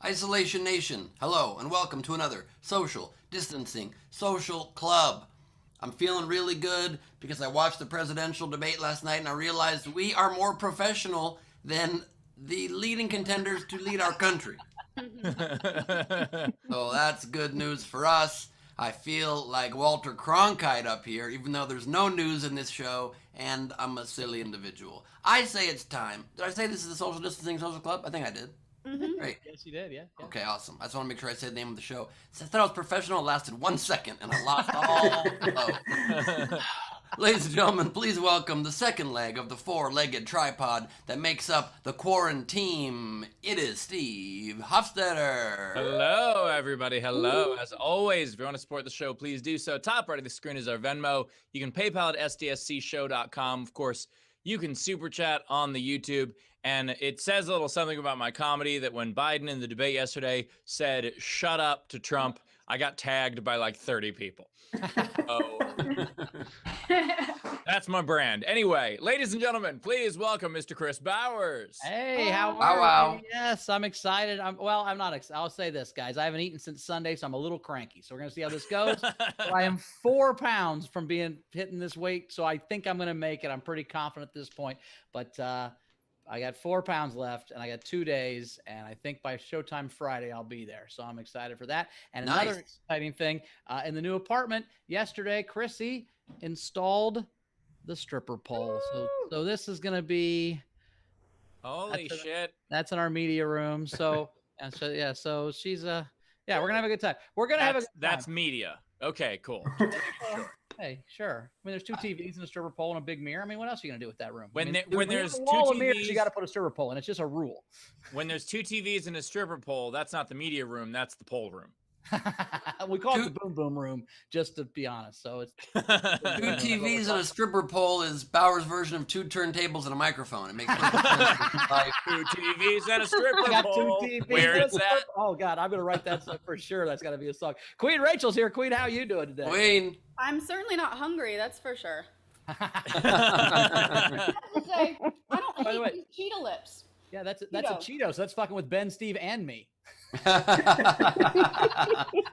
Isolation Nation, hello and welcome to another social distancing social club. I'm feeling really good because I watched the presidential debate last night and I realized we are more professional than the leading contenders to lead our country. So that's good news for us. I feel like Walter Cronkite up here, even though there's no news in this show, and I'm a silly individual. I say it's time. Did I say this is the Social Distancing Social Club? I think I did. Great. Yes, you did. Yeah. Okay, awesome. I just want to make sure I said the name of the show. So I thought I was professional. It lasted 1 second, and I lost all flow. Ladies and gentlemen, please welcome the second leg of the four-legged tripod that makes up the quarantine. It is Steve Hofstetter. Hello, everybody. Hello. As always, if you want to support the show, please do so. Top right of the screen is our Venmo. You can PayPal at sdscshow.com. Of course, you can super chat on the YouTube. And it says a little something about my comedy that when Biden in the debate yesterday said, "Shut up" to Trump, I got tagged by like 30 people. So that's my brand. Anyway, ladies and gentlemen, please welcome Mr. Chris Bowers. Hey, how Wow, are wow. you? Yes, I'm excited. I'm not excited. I'll say this, guys. I haven't eaten since Sunday, so I'm a little cranky. So we're going to see how this goes. So I am 4 pounds from hitting this weight, so I think I'm going to make it. I'm pretty confident at this point. But I got 4 pounds left, and I got 2 days, and I think by Showtime Friday I'll be there. So I'm excited for that. And Nice. another exciting thing, in the new apartment yesterday, Chrissy installed the stripper pole. So this is going to be Holy shit. that's in our media room. So so she's we're gonna have a good time. We're gonna have a good time. That's media. Okay, cool. Hey, sure. I mean, there's 2 TVs and a stripper pole and a big mirror. I mean, what else are you gonna do with that room? When I mean, when there's a 2 wall of mirrors, TVs, you got to put a stripper pole in. It's just a rule. when there's 2 TVs and a stripper pole, that's not the media room, that's the pole room. We call it the boom boom room, just to be honest. So it's 2 TVs and a stripper pole is Bauer's version of 2 turntables and a microphone. It makes perfect sense. Like, 2 TVs and a stripper I got 2 pole. TVs. Where is that? Oh God, I'm gonna write that stuff for sure. That's got to be a song. Queen Rachel's here. Queen, how you doing today? Wayne. I'm certainly not hungry, that's for sure. By I don't the way- hate these Cheeto lips. Yeah, that's a Cheeto. So that's fucking with Ben, Steve, and me.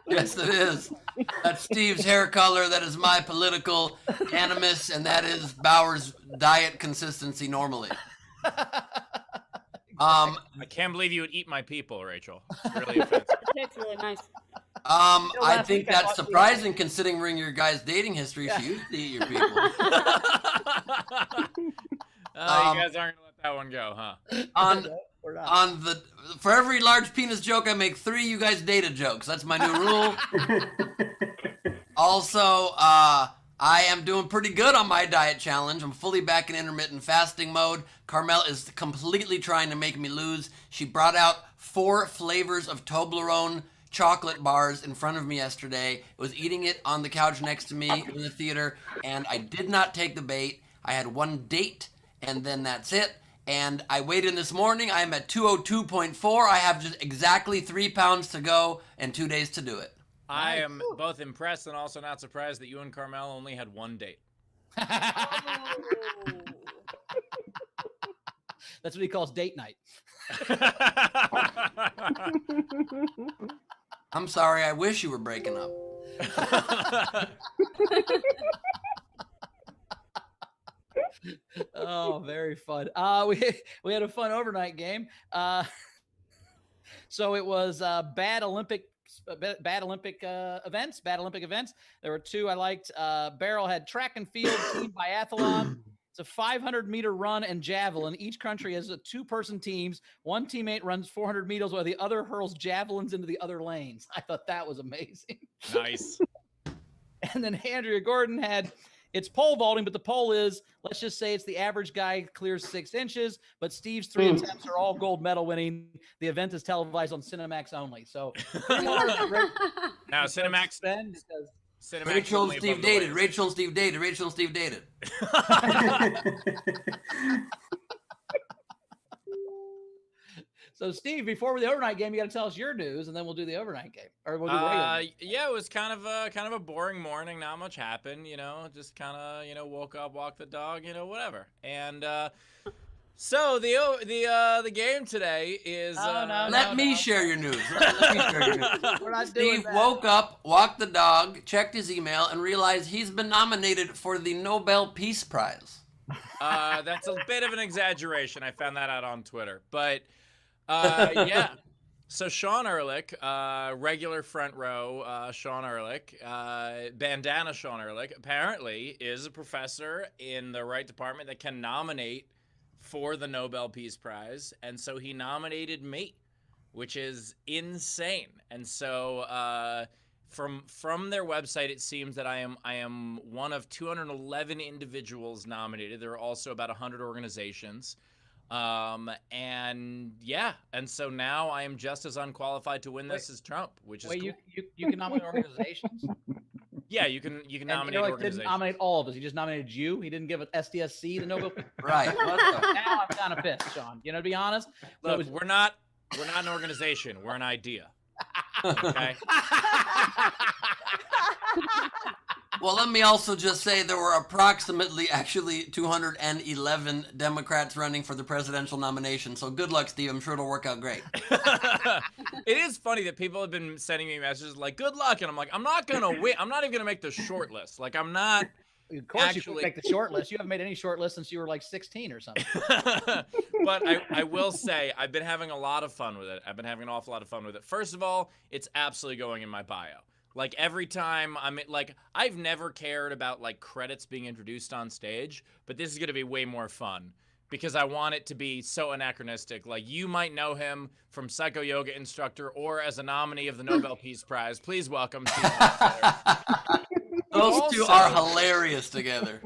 Yes, it is. That's Steve's hair color. That is my political animus, and that is Bauer's diet consistency normally. I can't believe you would eat my people, Rachel. It's really offensive. It's really nice. I last think week I that's watched the- surprising considering your guys' dating history. She used to eat your people. You guys aren't gonna let that one go, huh? We're not. For every large penis joke I make 3 you guys dated jokes. That's my new rule. Also, I am doing pretty good on my diet challenge. I'm fully back in intermittent fasting mode. Carmel is completely trying to make me lose. She brought out 4 flavors of Toblerone chocolate bars in front of me yesterday. I was eating it on the couch next to me in the theater, and I did not take the bait. I had 1 date, and then that's it. And I weighed in this morning. I am at 202.4. I have just exactly 3 pounds to go and 2 days to do it. I am both impressed and also not surprised that you and Carmel only had 1 date. That's what he calls date night. I'm sorry. I wish you were breaking up. Oh, very fun. We had a fun overnight game. So it was bad Olympic events. There were 2 I liked. Beryl had track and field, team biathlon. It's a 500-meter run and javelin. Each country has 2-person teams. One teammate runs 400 meters while the other hurls javelins into the other lanes. I thought that was amazing. Nice. And then Andrea Gordon had, it's pole vaulting, but the pole is, let's just say it's the average guy clears 6 inches, but Steve's 3 attempts are all gold medal winning. The event is televised on Cinemax only. So Now, Cinemax. Ben, because Cinemax Rachel and only Steve above the dated. waist. Rachel and Steve dated. Rachel and Steve dated. So, Steve, before the overnight game, you got to tell us your news, and then we'll do the overnight game. Or we'll do the regular game. Yeah, it was kind of a boring morning. Not much happened, just kind of, woke up, walked the dog, whatever. And So the game today is. Let me share your news. Let me share your news. We're not doing Steve that. woke up, walked the dog, checked his email, and realized he's been nominated for the Nobel Peace Prize. That's a bit of an exaggeration. I found that out on Twitter, but yeah. So Sean Ehrlich, regular front row Sean Ehrlich, bandana Sean Ehrlich, apparently is a professor in the right department that can nominate for the Nobel Peace Prize, and so he nominated me, which is insane. And so from their website, it seems that I am one of 211 individuals nominated. There are also about 100 organizations. And yeah, and so now I am just as unqualified to win this as Trump, which is cool. you can nominate organizations. Yeah, you can And nominate Ehrlich organizations. didn't nominate all of us. He just nominated you. He didn't give SDSC the Nobel. Right. What the- Now I'm kind of pissed, Sean. You know, to be honest. So Look, we're not an organization. We're an idea. Okay. Well, let me also just say there were approximately, actually, 211 Democrats running for the presidential nomination. So good luck, Steve. I'm sure it'll work out great. It is funny that people have been sending me messages like "good luck," and I'm like, I'm not gonna win. I'm not even gonna make the short list. Like, I'm not. Of course, you Actually- could make the short list. You haven't made any short list since you were like 16 or something. But I will say I've been having a lot of fun with it. I've been having an awful lot of fun with it. First of all, it's absolutely going in my bio. Like every time I've never cared about like credits being introduced on stage, but this is going to be way more fun because I want it to be so anachronistic. Like you might know him from Psycho Yoga Instructor or as a nominee of the Nobel Peace Prize. Please welcome Steve Hofstetter. Those two Also- are hilarious together.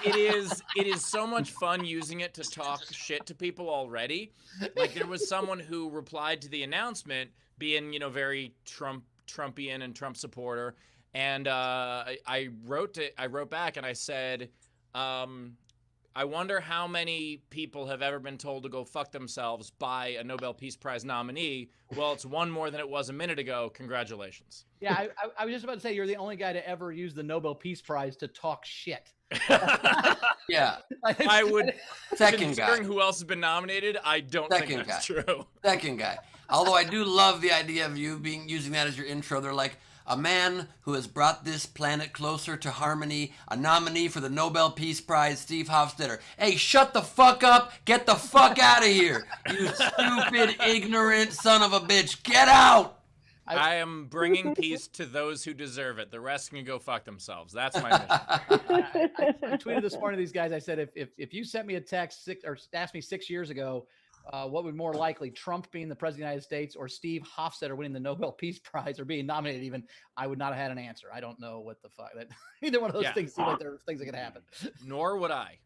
It is so much fun using it to talk shit to people already. Like there was someone who replied to the announcement being, very Trumpian and Trump supporter, and I wrote back and I said, I wonder how many people have ever been told to go fuck themselves by a Nobel Peace Prize nominee. Well, it's one more than it was a minute ago. Congratulations. Yeah, I was just about to say you're the only guy to ever use the Nobel Peace Prize to talk shit. Yeah. I would, Second guy. considering who else has been nominated, I don't Second think that's guy. true. Second guy. Although I do love the idea of you using that as your intro. They're like, a man who has brought this planet closer to harmony, a nominee for the Nobel Peace Prize, Steve Hofstetter. Hey, shut the fuck up. Get the fuck out of here. You stupid, ignorant son of a bitch. Get out. I am bringing peace to those who deserve it. The rest can go fuck themselves. That's my mission. I tweeted this morning to these guys. I said, if you sent me a text or asked me 6 years ago, what would more likely, Trump being the president of the United States or Steve Hofstetter winning the Nobel Peace Prize or being nominated even, I would not have had an answer. I don't know what the fuck. Either one of those Yeah. things seem like they're things that could happen. Nor would I.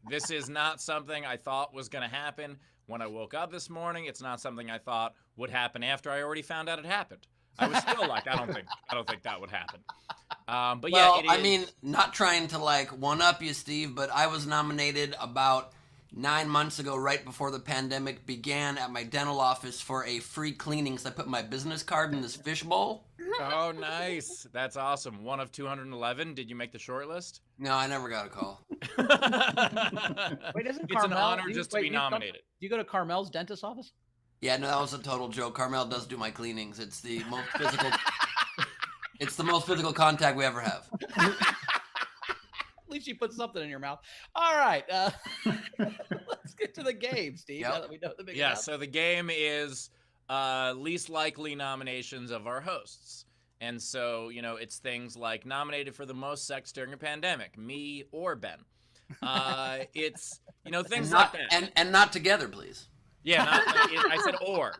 This is not something I thought was going to happen when I woke up this morning. It's not something I thought would happen after I already found out it happened. I was still like, I don't think that would happen. But Well, yeah, it is. I mean, not trying to like one up you, Steve, but I was nominated about 9 months ago, right before the pandemic began, at my dental office for a free cleaning. So I put my business card in this fishbowl. Oh, nice. That's awesome. One of 211. Did you make the short list? No, I never got a call. Wait, isn't It's an Carmel- honor do you- just to wait, be you come- nominated. Do you go to Carmel's dentist office? Yeah, no, that was a total joke. Carmel does do my cleanings. It's the most physical. It's the most physical contact we ever have. At least you put something in your mouth. All right. Let's get to the game, Steve. Yep. Now that we know the big Yeah, enough. so the game is least likely nominations of our hosts. And so, it's things like nominated for the most sex during a pandemic, me or Ben. It's, things like that. And not together, please. Yeah, I said or.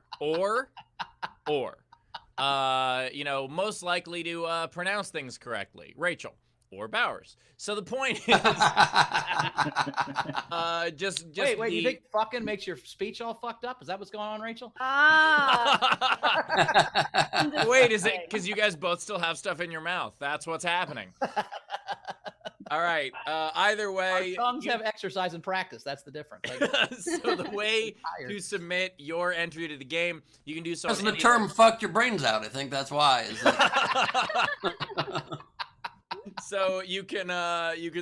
Most likely to pronounce things correctly, Rachel or Bowers. So the point is, just Wait, you think fucking makes your speech all fucked up? Is that what's going on, Rachel? Wait, is it because you guys both still have stuff in your mouth? That's what's happening. All right. Either way, Our tongues have exercise and practice. That's the difference. Like, so the way tired. to submit your entry to the game, you can do so. Because on the any- term "fuck your brains out," I think that's why. So you can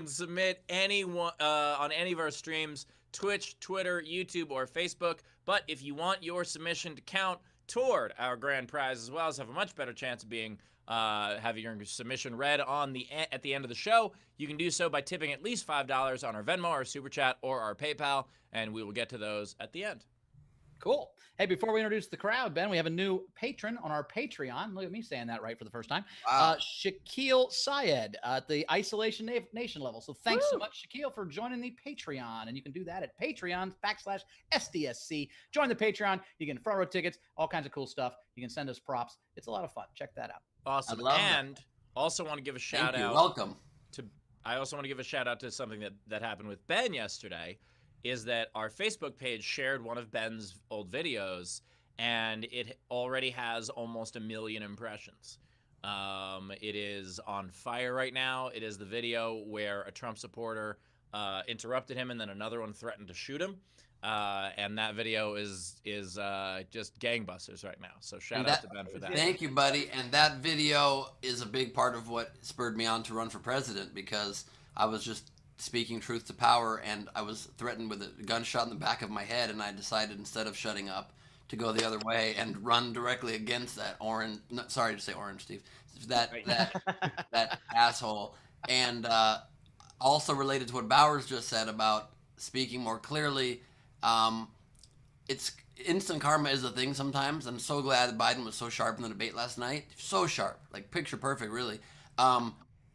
submit any one on any of our streams Twitch, Twitter, YouTube, or Facebook. But if you want your submission to count toward our grand prize, as well as have a much better chance of being having your submission read on at the end of the show, you can do so by tipping at least $5 on our Venmo, our Super Chat, or our PayPal, and we will get to those at the end. Cool. Hey, before we introduce the crowd, Ben, we have a new patron on our Patreon. Look at me saying that right for the first time. Wow. Shaquille Syed at the Isolation Nation level. So thanks so much, Shaquille, for joining the Patreon. And you can do that at Patreon.com/SDSC. Join the Patreon. You can front row tickets, all kinds of cool stuff. You can send us props. It's a lot of fun. Check that out. Awesome. And also want to give a shout out. Welcome. I also want to give a shout out to something that happened with Ben yesterday. Is that our Facebook page shared one of Ben's old videos, and it already has almost 1 million impressions. It is on fire right now. It is the video where a Trump supporter interrupted him, and then another one threatened to shoot him. And that video is just gangbusters right now. So shout out to Ben for that. Thank you, buddy. And that video is a big part of what spurred me on to run for president, because I was just speaking truth to power, and I was threatened with a gunshot in the back of my head, and I decided, instead of shutting up, to go the other way and run directly against that orange. No, sorry to say orange, Steve. That asshole. And also related to what Bowers just said about speaking more clearly, it's instant karma is a thing sometimes. I'm so glad that Biden was so sharp in the debate last night. So sharp, like picture perfect, really.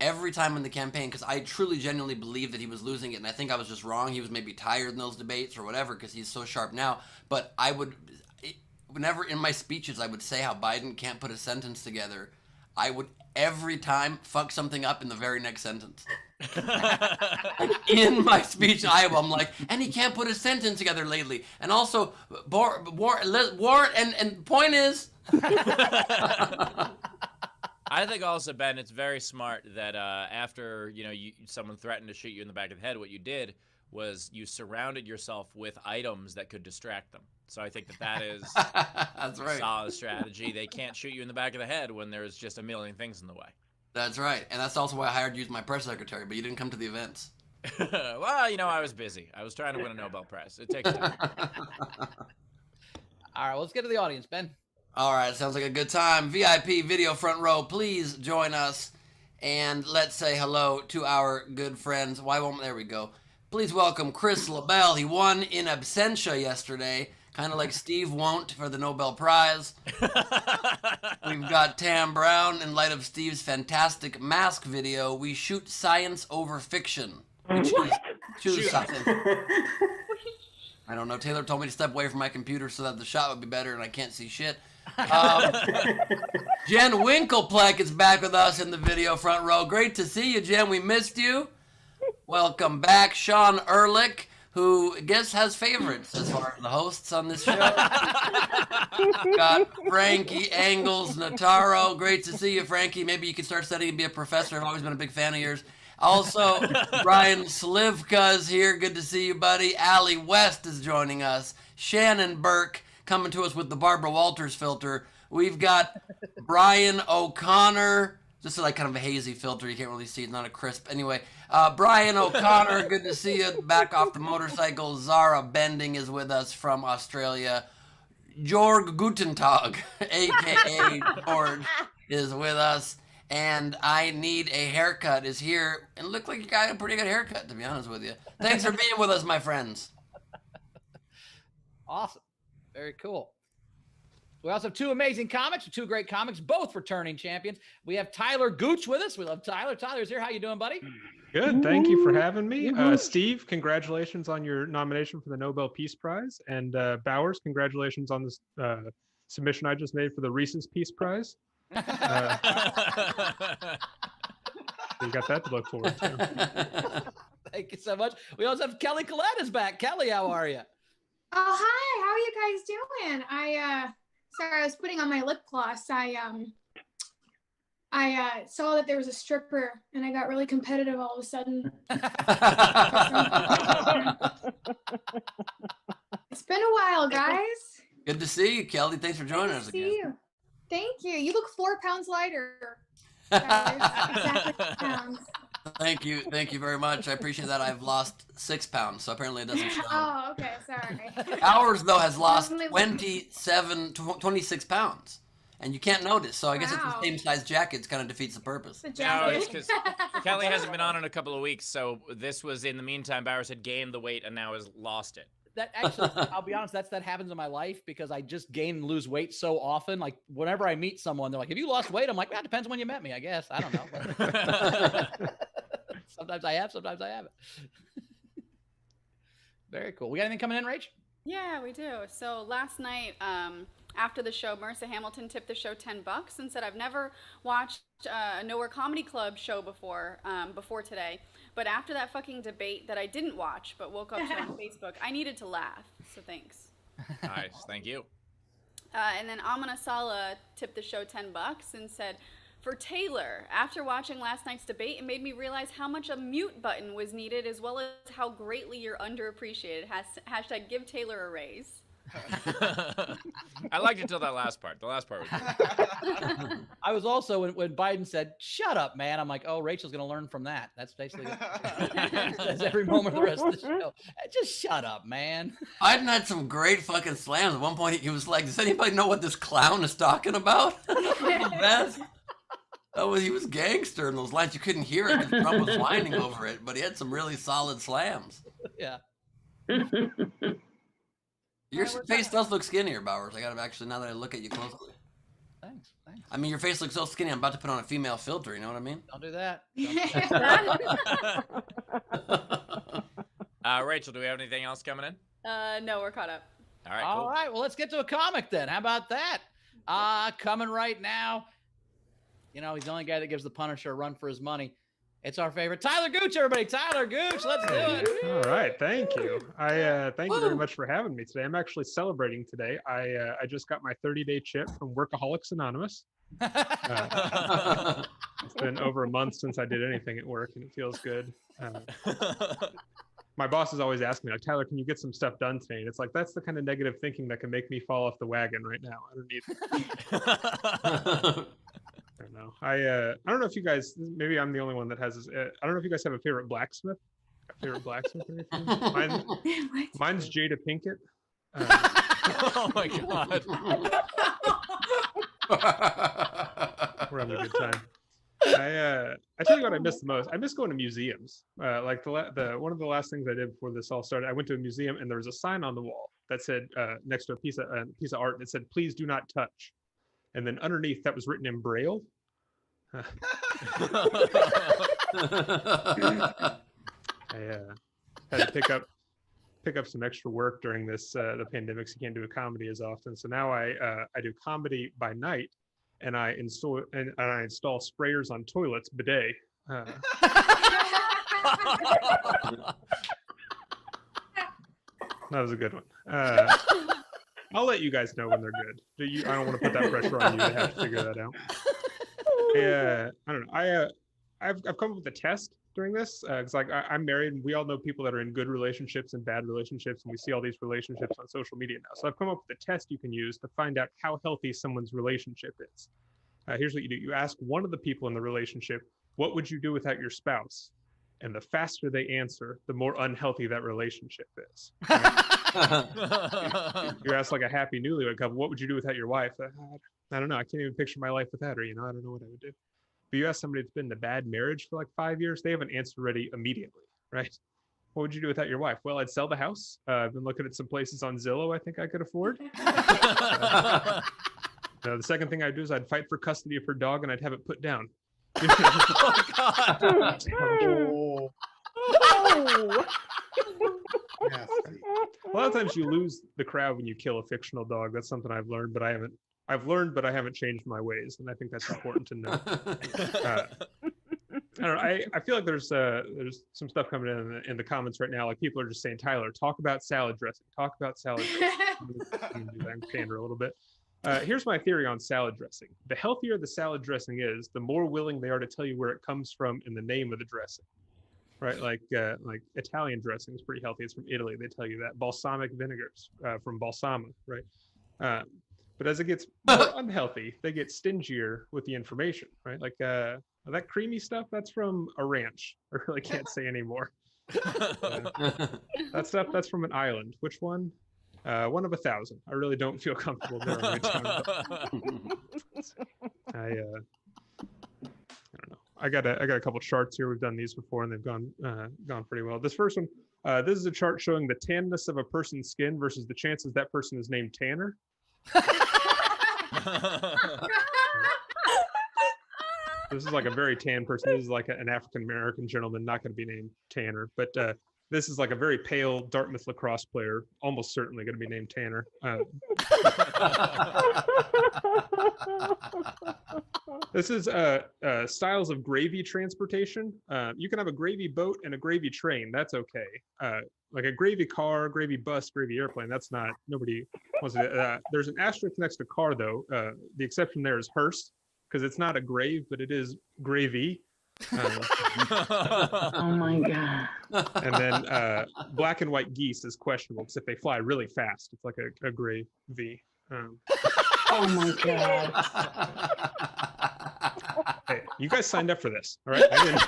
Every time in the campaign, because I truly, genuinely believe that he was losing it, and I think I was just wrong. He was maybe tired in those debates or whatever, because he's so sharp now. But whenever in my speeches I would say how Biden can't put a sentence together, I would every time fuck something up in the very next sentence. Like in my speech, Iowa, I'm like, and he can't put a sentence together lately. And also, and point is... I think also, Ben, it's very smart that after someone threatened to shoot you in the back of the head, what you did was you surrounded yourself with items that could distract them. So I think that is That's right. a solid strategy. They can't shoot you in the back of the head when there's just 1 million things in the way. That's right. And that's also why I hired you as my press secretary, but you didn't come to the events. Well, I was busy. I was trying to win a Nobel Prize. It takes time. All right, well, let's get to the audience, Ben. All right, sounds like a good time. VIP video front row, please join us, and let's say hello to our good friends. There we go. Please welcome Chris LaBelle. He won in absentia yesterday, kind of like Steve won't for the Nobel Prize. We've got Tam Brown. In light of Steve's fantastic mask video, we shoot science over fiction. We choose something. I don't know. Taylor told me to step away from my computer so that the shot would be better, and I can't see shit. Jen Winklepleck is back with us in the video front row. Great to see you, Jen. We missed you. Welcome back. Sean Ehrlich, who I guess has favorites as far as the hosts on this show. Got Frankie Angles Nataro. Great to see you, Frankie. Maybe you can start studying and be a professor. I've always been a big fan of yours. Also, Brian Slivka is here. Good to see you, buddy. Allie West is joining us. Shannon Burke coming to us with the Barbara Walters filter. We've got Brian O'Connor. Just like kind of a hazy filter. You can't really see. It's not a crisp. Anyway, Brian O'Connor, good to see you. Back off the motorcycle. Zara Bending is with us from Australia. Jorg Gutentag, a.k.a. George, is with us. And I Need a Haircut is here. And look like you got a pretty good haircut, to be honest with you. Thanks for being with us, my friends. Awesome. Very cool. We also have two amazing comics, two great comics, both returning champions. We have Tyler Gooch with us. We love Tyler. Tyler's here. How you doing, buddy? Good. Thank you for having me. Steve, congratulations on your nomination for the Nobel Peace Prize. And Bowers, congratulations on this submission I just made for the Reese's Peace Prize. You got that to look forward to. Thank you so much. We also have Kelly Collette is back. Kelly, how are you? Oh, hi. How are you guys doing? Sorry, I was putting on my lip gloss. I saw that there was a stripper and I got really competitive all of a sudden. It's been a while, guys. Good to see you, Kelly. Thanks for joining us again. See you. Thank you. You look 4 pounds lighter. Exactly 4 pounds. Thank you very much. I appreciate that. I've lost 6 pounds, so apparently it doesn't show. Oh, okay. Sorry. Ours though has lost Normally- 26 pounds, and you can't notice. So I guess it's Wow. the same size jacket. It kind of defeats the purpose. The No, it's jacket. because Kelly hasn't been on in a couple of weeks, so this was in the meantime. Bowers had gained the weight and now has lost it. That actually, I'll be honest, that happens in my life because I just gain and lose weight so often. Like whenever I meet someone, they're like, "Have you lost weight?" I'm like, "That depends when you met me, I guess. I don't know." Sometimes I have, sometimes I haven't. Very cool. We got anything coming in, Rach? Yeah, we do. So last night, after the show, Marissa Hamilton tipped the show $10 and said, "I've never watched a Nowhere Comedy Club show before today. But after that fucking debate that I didn't watch but woke up to on Facebook, I needed to laugh. So thanks." Nice, thank you. And then Amina Sala tipped the show $10 and said, "For Taylor, after watching last night's debate, it made me realize how much a mute button was needed as well as how greatly you're underappreciated. Hashtag give Taylor a raise." I liked it till that last part. The last part was good. I was also when Biden said, "Shut up, man." I'm like, "Oh, Rachel's gonna learn from that." That's basically that's every moment of the rest of the show. Just shut up, man. Biden had some great fucking slams. At one point, he was like, "Does anybody know what this clown is talking about?" Best. He was gangster in those lines. You couldn't hear it because Trump was whining over it, but he had some really solid slams. Yeah. Your face does look skinnier, Bowers. I gotta actually, now that I look at you closely. Thanks. I mean, your face looks so skinny. I'm about to put on a female filter. You know what I mean? Don't do that. Rachel, do we have anything else coming in? No, we're caught up. All right, All cool. right. Well, let's get to a comic then. How about that? Coming right now. You know, he's the only guy that gives the Punisher a run for his money. It's our favorite Tyler Gooch, everybody. Tyler Gooch, let's do it. All right, thank you. Thank you very much for having me today. I'm actually celebrating today. I just got my 30-day chip from Workaholics Anonymous. It's been over a month since I did anything at work, and it feels good. My boss is always asking me, like, "Tyler, can you get some stuff done today?" And it's like, that's the kind of negative thinking that can make me fall off the wagon right now. I don't need it. I don't know. I don't know if you guys, maybe I'm the only one that has this. I don't know if you guys have a favorite blacksmith. A favorite blacksmith or anything? Mine's Jada Pinkett. Oh my god. We're having a good time. I tell you what I miss the most. I miss going to museums. Like one of the last things I did before this all started, I went to a museum and there was a sign on the wall that said next to a piece of art, and it said, "Please do not touch." And then underneath that was written in Braille. I had to pick up some extra work during this the pandemic. So you can't do a comedy as often. So now I do comedy by night, and I install sprayers on toilets, bidet. That was a good one. I'll let you guys know when they're good. I don't want to put that pressure on you to have to figure that out. Yeah, I don't know. I've come up with a test during this because I'm married, and we all know people that are in good relationships and bad relationships, and we see all these relationships on social media now. So I've come up with a test you can use to find out how healthy someone's relationship is. Here's what you do: you ask one of the people in the relationship, "What would you do without your spouse?" And the faster they answer, the more unhealthy that relationship is. Right? You ask like a happy newlywed couple, "What would you do without your wife?" I don't know. I can't even picture my life without her. I don't know what I would do. But you ask somebody that's been in a bad marriage for like 5 years, they have an answer ready immediately, right? "What would you do without your wife?" "Well, I'd sell the house. I've been looking at some places on Zillow I think I could afford." The second thing I'd do is I'd fight for custody of her dog, and I'd have it put down. Oh god. A lot of times you lose the crowd when you kill a fictional dog. That's something I've learned, but I haven't changed my ways, and I think that's important to know. I don't know. I feel like there's some stuff coming in the comments right now. Like people are just saying, "Tyler, talk about salad dressing. Talk about salad dressing." I'm pander a little bit. Here's my theory on salad dressing. The healthier the salad dressing is, the more willing they are to tell you where it comes from and the name of the dressing. Right, like Italian dressing is pretty healthy. It's from Italy. They tell you that. Balsamic vinegars from Balsama, right? But But as it gets more unhealthy, they get stingier with the information, right? Like that creamy stuff, that's from a ranch. I really can't say anymore. That stuff, that's from an island. Which one? One of 1,000. I really don't feel comfortable knowing which one. I don't know. I got a couple charts here. We've done these before, and they've gone pretty well. This first one, this is a chart showing the tanness of a person's skin versus the chances that person is named Tanner. This is like a very tan person. This is like an African American gentleman, not going to be named Tanner, but this is like a very pale Dartmouth lacrosse player, almost certainly going to be named Tanner. This is styles of gravy transportation. You can have a gravy boat and a gravy train. That's okay. Like a gravy car, gravy bus, gravy airplane. That's not, nobody wants to. There's an asterisk next to car, though. The exception there is hearse, because it's not a grave, but it is gravy. Oh my God. And then black and white geese is questionable, because if they fly really fast, it's like a gray V. Oh my God. Hey, you guys signed up for this, all right? I didn't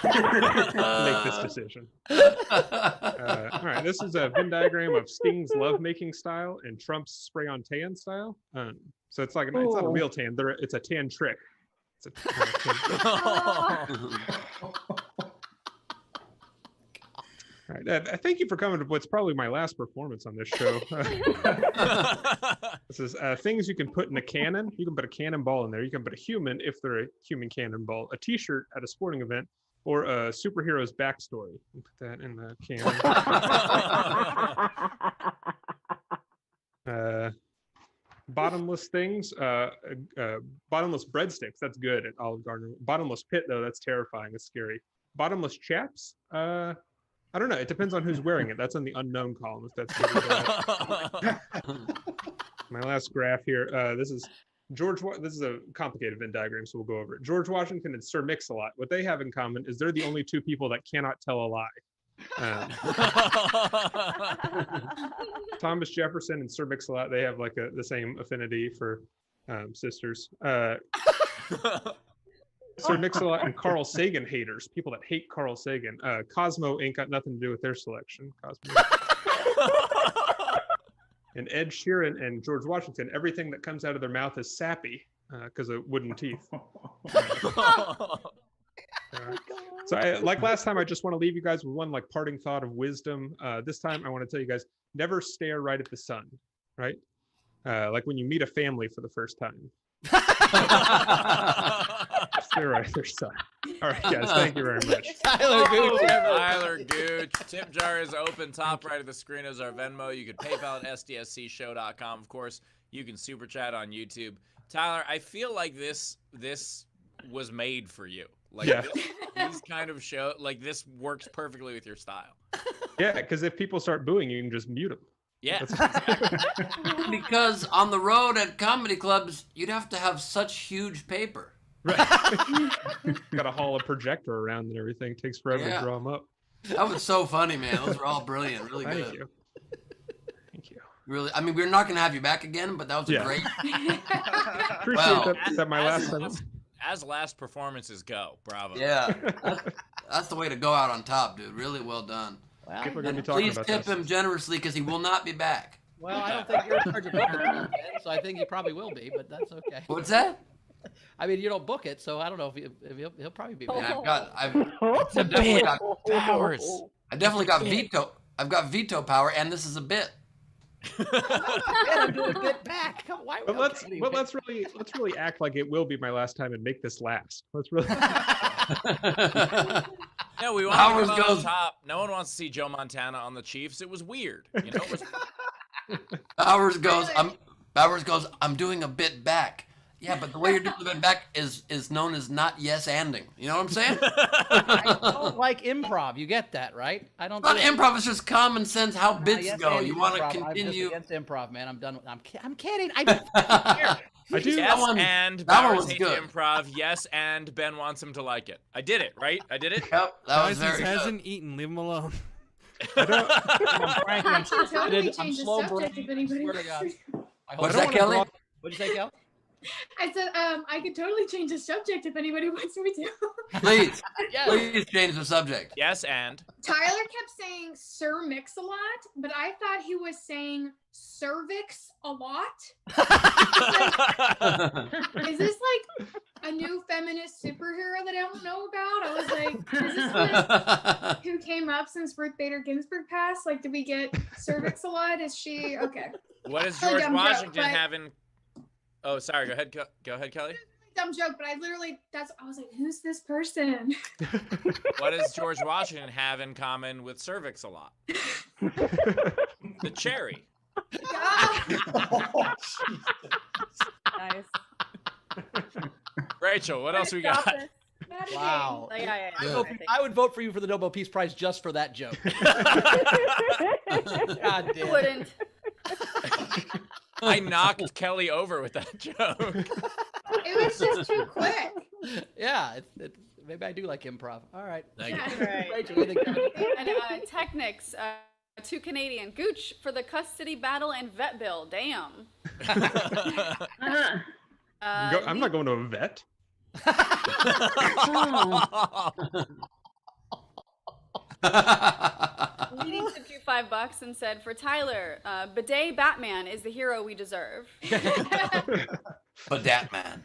make this decision. All right, this is a Venn diagram of Sting's lovemaking style and Trump's spray-on tan style. So it's like it's not a real tan; it's a tan trick. It's a tan. All right, thank you for coming to what's probably my last performance on this show. This is things you can put in a cannon. You can put a cannonball in there. You can put a human, if they're a human cannonball, a T-shirt at a sporting event, or a superhero's backstory. You put that in the cannon. Bottomless things. Bottomless breadsticks. That's good at Olive Garden. Bottomless pit, though, that's terrifying. It's scary. Bottomless chaps. I don't know. It depends on who's wearing it. That's on the unknown column. If that's good or bad. My last graph here. This is This is a complicated Venn diagram, so we'll go over it. George Washington and Sir Mix-a-Lot. What they have in common is they're the only two people that cannot tell a lie. Thomas Jefferson and Sir Mix-a-Lot. They have like the same affinity for sisters. Sir Mix-a-Lot and Carl Sagan haters, people that hate Carl Sagan. Cosmo ain't got nothing to do with their selection. Cosmo. And Ed Sheeran and George Washington, everything that comes out of their mouth is sappy because of wooden teeth. So like last time, I just want to leave you guys with one like parting thought of wisdom. This time I want to tell you guys, never stare right at the sun, right? Like when you meet a family for the first time. Stare right at their sun. All right, guys, thank you very much. Tyler Gooch. Tyler Gooch. Tip jar is open. Top right of the screen is our Venmo. You can PayPal at sdscshow.com. Of course, you can super chat on YouTube. Tyler, I feel like this was made for you. Like these kind of show, like this works perfectly with your style. Yeah, because if people start booing, you can just mute them. Yeah. Because on the road at comedy clubs, you'd have to have such huge paper. Right. Got to haul a projector around and everything. It takes forever to draw them up. That was so funny, man. Those were all brilliant. Really good. Thank you. Thank you. Really, I mean, we're not going to have you back again, but that was a great. Appreciate that my last time. As last performances go, bravo. Yeah, that's the way to go out on top, dude. Really well done. Well, People are gonna be talking please about tip this. him generously because he will not be back. well, I don't think you're in charge of booking it, so I think you probably will be, but that's okay. What's that? I mean, you don't book it, so I don't know if he'll probably be back. Man, I've definitely got Powers. I definitely got veto. I've got veto power, and this is a bit. I'm doing a bit back. Why? But let's really act like it will be my last time and make this last. Let's really. Yeah, we want to go on top. No one wants to see Joe Montana on the Chiefs. It was weird, you know. Bowers goes. I'm doing a bit back. Yeah, but the way you're doing the bit back is known as not yes-anding. You know what I'm saying? I don't like improv. You get that, right? I don't. Not improv. It's just common sense how bits yes, go. You want to improv. continue. I'm just against improv, man. I'm done. I'm kidding. I don't care. I do. Yes, that Bowers was hates good. improv. Yes, and Ben wants him to like it. I did it, right? I did it. Yep, that was Guys, very he good. hasn't eaten. Leave him alone. I'm frankly, I should totally I'm change the slow subject brained. if anybody Swear to wants God. to. I hope What's I that, don't Kelly? wanna What'd you say, Kel? I said I could totally change the subject if anybody wants me to. Please, Yes. please change the subject. Yes, and Tyler kept saying Sir Mix-a-Lot, but I thought he was saying cervix a lot. Is this like a new feminist superhero that I don't know about? I was like, is this like who came up since Ruth Bader Ginsburg passed? Like, did we get cervix a lot? Is she okay? what is Really George dumb joke, Washington but- having? Oh, sorry. Go ahead, Kelly. Dumb joke, but I was like, who's this person? What does George Washington have in common with cervix a lot? The cherry. God. Nice. Rachel, what else we got? Stop it. Wow. Yeah. I would vote for you for the Nobel Peace Prize just for that joke. God damn. Wouldn't. I knocked Kelly over with that joke. It was just too quick. Yeah, maybe I do like improv. All right. Thank you. Right. Rachel, what do you think? And Technics, 2 Canadian. Gooch for the custody battle and vet bill. Damn. I'm not going to a vet. Meeting tipped you $5 and said, for Tyler, bidet Batman is the hero we deserve. But that man.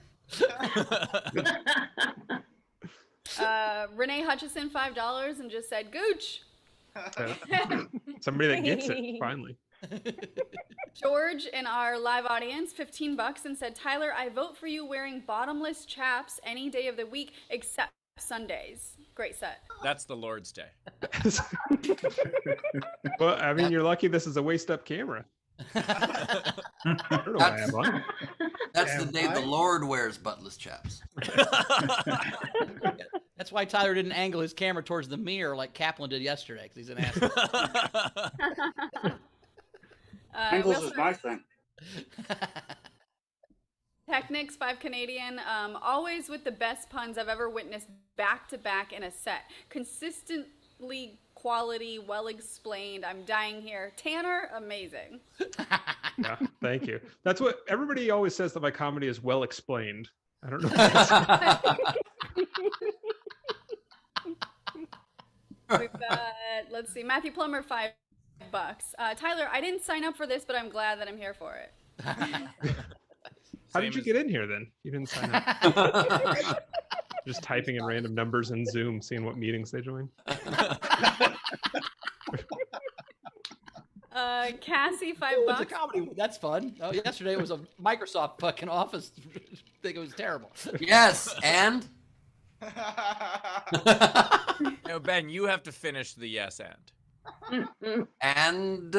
Renee Hutchison, $5 and just said, Gooch. Somebody that gets it, finally. George in our live audience, $15 and said, Tyler, I vote for you wearing bottomless chaps any day of the week except Sundays. Great set. That's the Lord's Day. Well, I mean, you're lucky this is a waist-up camera. I don't know what I have on. That's the day the Lord wears buttless chaps. That's why Tyler didn't angle his camera towards the mirror like Kaplan did yesterday, because he's an asshole. Angles is my thing. Technics, 5 Canadian. Always with the best puns I've ever witnessed back to back in a set. Consistently quality, well explained. I'm dying here. Tanner, amazing. Yeah, thank you. That's what everybody always says, that my comedy is well explained. I don't know. We've got, let's see, Matthew Plummer, $5. Tyler, I didn't sign up for this, but I'm glad that I'm here for it. How did you get in here then? You didn't sign up. Just typing in random numbers in Zoom, seeing what meetings they join. Cassie, $5. Oh, it's a comedy. That's fun. Oh, yesterday it was a Microsoft fucking Office thing. It was terrible. Yes, and? No, Ben, you have to finish the yes and. And?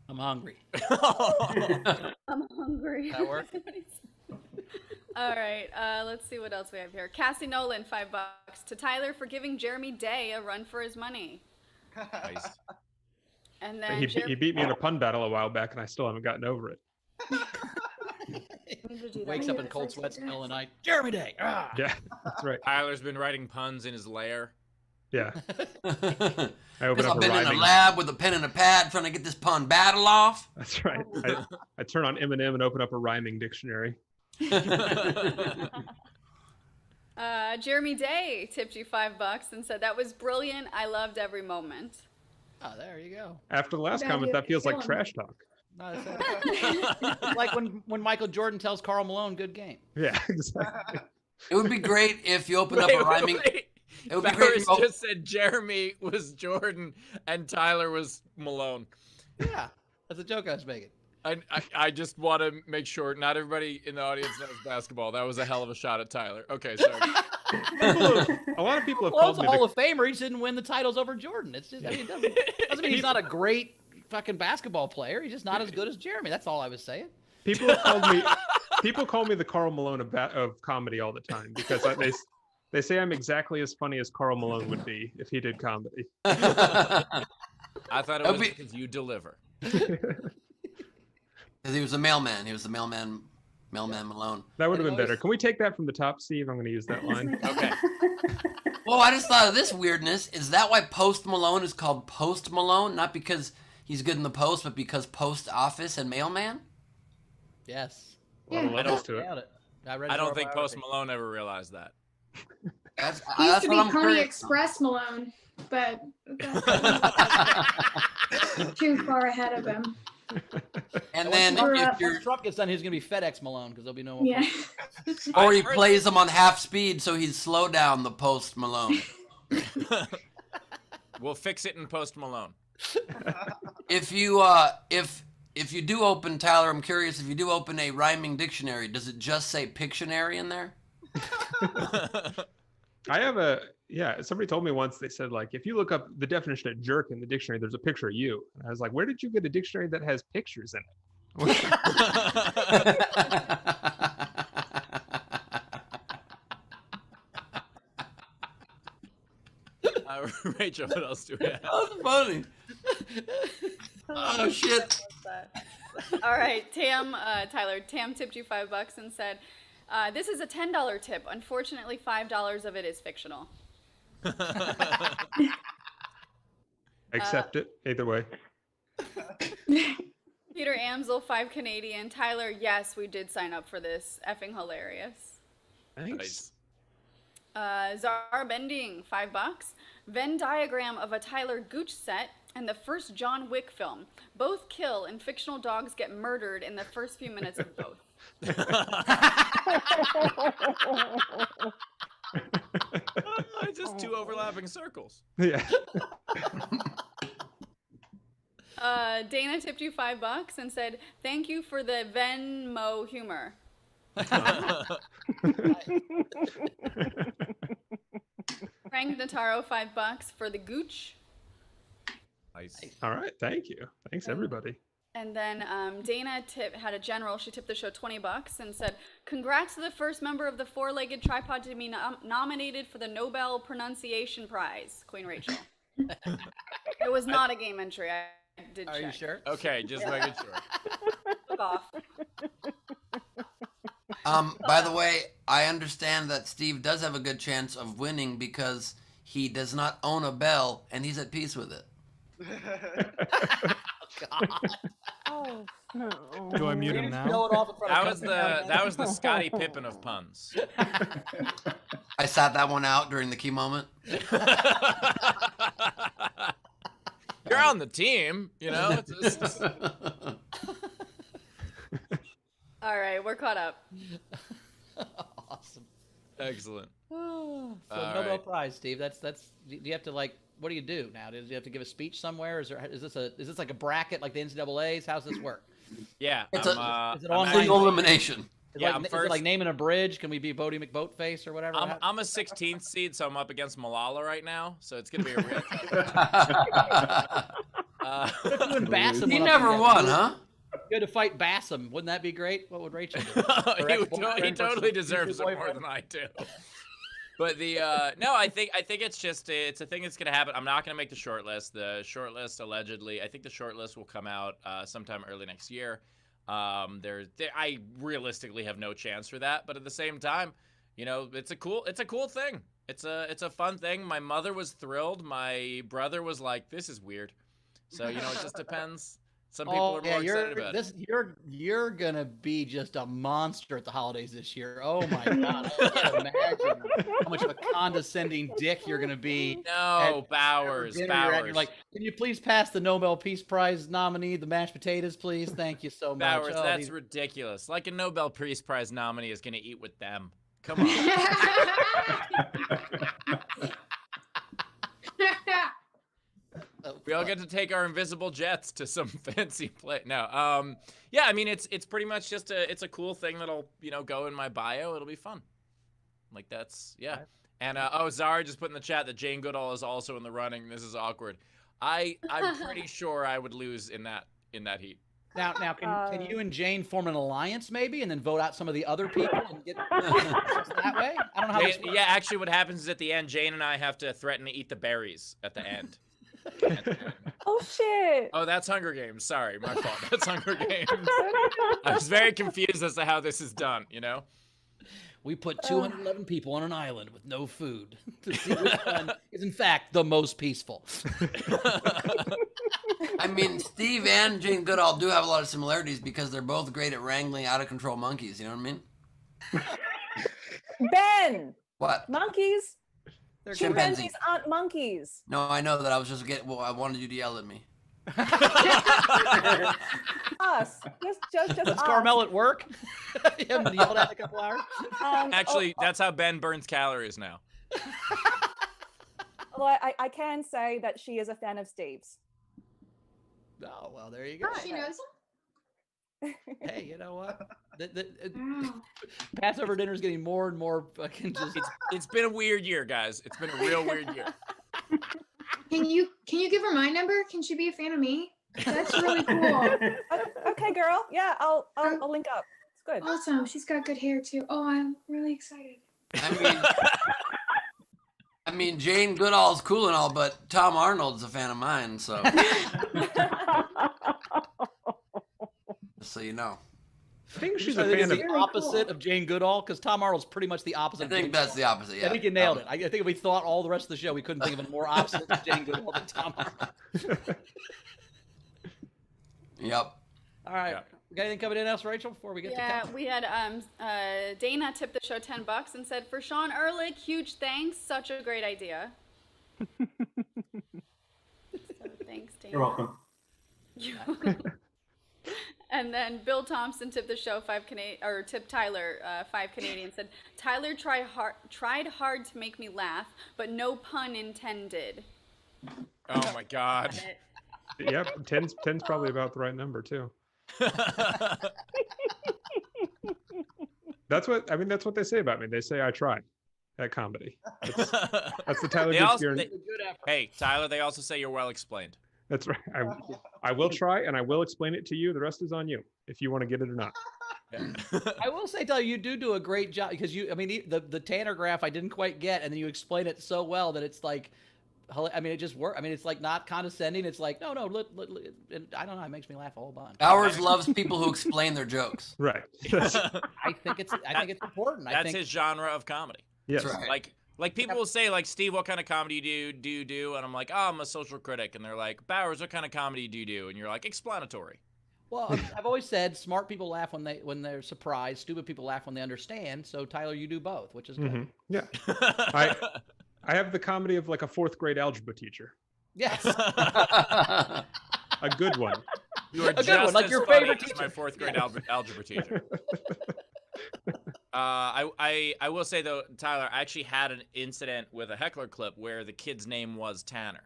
I'm hungry. I'm hungry. That work? All right, let's see what else we have here. Cassie Nolan, $5. To Tyler for giving Jeremy Day a run for his money. Nice. And then He beat me in a pun battle a while back, and I still haven't gotten over it. Wakes up in cold sweats in the middle of the night. Jeremy Day. Ah! Yeah, that's right. Tyler's been writing puns in his lair. Yeah. I open Because up I've a been in a rhyming. lab with a pen and a pad trying to get this pun battle off. That's right. I turn on Eminem and open up a rhyming dictionary. Jeremy Day tipped you $5 and said, that was brilliant. I loved every moment. Oh, there you go. After the last Yeah, comment, you're that feels like killing trash talk. No, it's like when Michael Jordan tells Karl Malone, "Good game." Yeah, exactly. It would be great if you opened up a rhyming. It would be great Barris if you just said Jeremy was Jordan and Tyler was Malone. Yeah, that's a joke I was making. I just want to make sure not everybody in the audience knows basketball. That was a hell of a shot at Tyler. Okay, sorry. A lot of people have Well, called it's a me Hall the, of Famer. He just didn't win the titles over Jordan. It's just, I mean, it doesn't mean he's not a great fucking basketball player. He's just not as good as Jeremy. That's all I was saying. people have called me. People call me the Karl Malone of comedy all the time because they say I'm exactly as funny as Karl Malone would be if he did comedy. I thought it That'd was be- because you deliver. Because he was a mailman. He was the mailman Malone. That would have And been better. always- Can we take that from the top, Steve? I'm going to use that line. Okay. Well, I just thought of this weirdness. Is that why Post Malone is called Post Malone? Not because he's good in the post, but because post office and mailman? Yes. A lot of Yeah. levels to it. Doubt it. read I his don't think Post autobiography. Malone ever realized that. That's, He used that's to what be I'm Pony curious. Express Malone, but too far ahead of him. And Once then Trump- if Once you're, Once Trump gets done, he's gonna be FedEx Malone because there'll be no more. Yeah. or he I heard plays them on half speed, so he'd slow down the Post Malone. We'll fix it in Post Malone. If you if you do open, Tyler, I'm curious, if you do open a rhyming dictionary, does it just say Pictionary in there? I have somebody told me once, they said, like, if you look up the definition of jerk in the dictionary, there's a picture of you. And I was like, where did you get a dictionary that has pictures in it? Rachel, what else do we have? That was funny. Oh shit. All right, Tyler, Tam tipped you $5 and said, this is a $10 tip. Unfortunately, $5 of it is fictional. Accept it either way. Peter Amsel, 5 Canadian. Tyler, yes, we did sign up for this. Effing hilarious. Thanks. Nice. Zara Bending, $5. Venn diagram of a Tyler Gooch set and the first John Wick film. Both kill and fictional dogs get murdered in the first few minutes of both. Just two overlapping circles. Yeah. Dana tipped you $5 and said, thank you for the Venmo humor. Frank Notaro, $5 for the Gooch. Nice. All right. Thank you. Thanks, everybody. And then Dana had a general. She tipped the show $20 and said, congrats to the first member of the four-legged tripod to be nominated for the Nobel Pronunciation Prize, Queen Rachel. It was not a game entry. I did Are check. you sure? Okay, just making sure. Look off. By the way, I understand that Steve does have a good chance of winning because he does not own a bell and he's at peace with it. Oh. Do I mute him now? That was the Scottie Pippen of puns. I sat that one out during the key moment. You're on the team, you know. All right, we're caught up. Awesome. Excellent. So All Nobel right. Prize, Steve. That's. Do you have to what do you do now? Do you have to give a speech somewhere? Is this like a bracket like the NCAA's? How's this work? Yeah. It's is it I'm online? actually- Single elimination. Yeah, Is I'm it first. like naming a bridge? Can we be Bodie McBoatface or whatever? I'm a 16th seed, so I'm up against Malala right now. So it's gonna be a real. What if you and Bassam He went up never together? won, huh? You had to fight Bassam. Wouldn't that be great? What would Rachel do? Her he ex-boyfriend totally versus deserves it future more boyfriend? than I do. But the no, I think it's just it's a thing that's gonna happen. I'm not gonna make the short list. The short list allegedly, I think the short list will come out sometime early next year. I realistically have no chance for that, but at the same time, you know, it's a cool thing. It's a fun thing. My mother was thrilled. My brother was like, "This is weird." So you know, it just depends. Some people are more excited about it. You're gonna be just a monster at the holidays this year. Oh my god! I can't imagine how much of a condescending dick you're gonna be. No, Bowers. You're like, can you please pass the Nobel Peace Prize nominee the mashed potatoes, please? Thank you so much. Bowers, Oh, that's these- ridiculous. Like a Nobel Peace Prize nominee is gonna eat with them. Come on. We all get to take our invisible jets to some fancy place. No, yeah, I mean it's pretty much just it's a cool thing that'll, you know, go in my bio. It'll be fun. Like that's yeah. And Zara just put in the chat that Jane Goodall is also in the running. This is awkward. I'm pretty sure I would lose in that heat. Now, can you and Jane form an alliance maybe, and then vote out some of the other people and get that way? I don't know how. This works. Yeah, actually, what happens is at the end, Jane and I have to threaten to eat the berries at the end. Oh shit. Oh, that's Hunger Games. Sorry, my fault. That's Hunger Games. I was very confused as to how this is done, you know? We put 211 people on an island with no food to see which one is in fact the most peaceful. I mean, Steve and Jane Goodall do have a lot of similarities because they're both great at wrangling out of control monkeys. You know what I mean? Ben, What? monkeys. They're Chimpanzee. Chimpanzees aren't monkeys. No, I know that. I was just Well, I wanted you to yell at me. Us. Just Is us. Carmel at work? You haven't been yelled at in a couple hours? Actually, that's how Ben burns calories now. Well, I can say that she is a fan of Steve's. Oh, well, there you go. She knows him. Hey, you know what? Wow. Passover dinner is getting more and more fucking just. It's been a weird year, guys. It's been a real weird year. Can you give her my number? Can she be a fan of me? That's really cool. Okay, girl. Yeah, I'll link up. It's good. Awesome. She's got good hair too. Oh, I'm really excited. I mean, Jane Goodall's cool and all, but Tom Arnold's a fan of mine, so just so you know. I think she's I a think fan it's of. the opposite of Jane Goodall because Tom Arnold's pretty much the opposite. I of think Jane that's the Goodall. opposite. Yeah, I think you nailed it. I think if we thought all the rest of the show, we couldn't think of a more opposite of Jane Goodall than Tom Arnold. Yep. All right. Yeah. We got anything coming in else, Rachel, before we get to Yeah, Cal? we had Dana tipped the show $10 and said, "For Sean Ehrlich, huge thanks. Such a great idea." So thanks, Dana. You're welcome. And then Bill Thompson tipped the show tipped Tyler 5 Canadian. Said, "Tyler tried hard to make me laugh, but no pun intended." Oh my God. Yep, 10's probably about the right number too. That's what they say about me. They say I tried at comedy. That's the Tyler They Gooch also- guarantee. Hey, Tyler, they also say you're well explained. That's right. I will try and I will explain it to you. The rest is on you if you want to get it or not. I will say, Tyler, you do a great job because the Tanner graph I didn't quite get, and then you explain it so well that it's like, I mean, it just works. I mean, it's like not condescending. It's like, no, and I don't know. It makes me laugh a whole bunch. Ours loves people who explain their jokes. Right. I think it's important. That's his genre of comedy. Yes. That's right. Like people will say, like, Steve, what kind of comedy do you do? And I'm like, oh, I'm a social critic. And they're like, Bowers, what kind of comedy do you do? And you're like, explanatory. Well, I've always said smart people laugh when they're surprised. Stupid people laugh when they understand. So Tyler, you do both, which is good. Mm-hmm. Yeah. I have the comedy of like a 4th grade algebra teacher. Yes. A good one. You are good just one, like as your funny favorite as teacher. my 4th grade algebra teacher. I will say though, Tyler, I actually had an incident with a heckler clip where the kid's name was Tanner,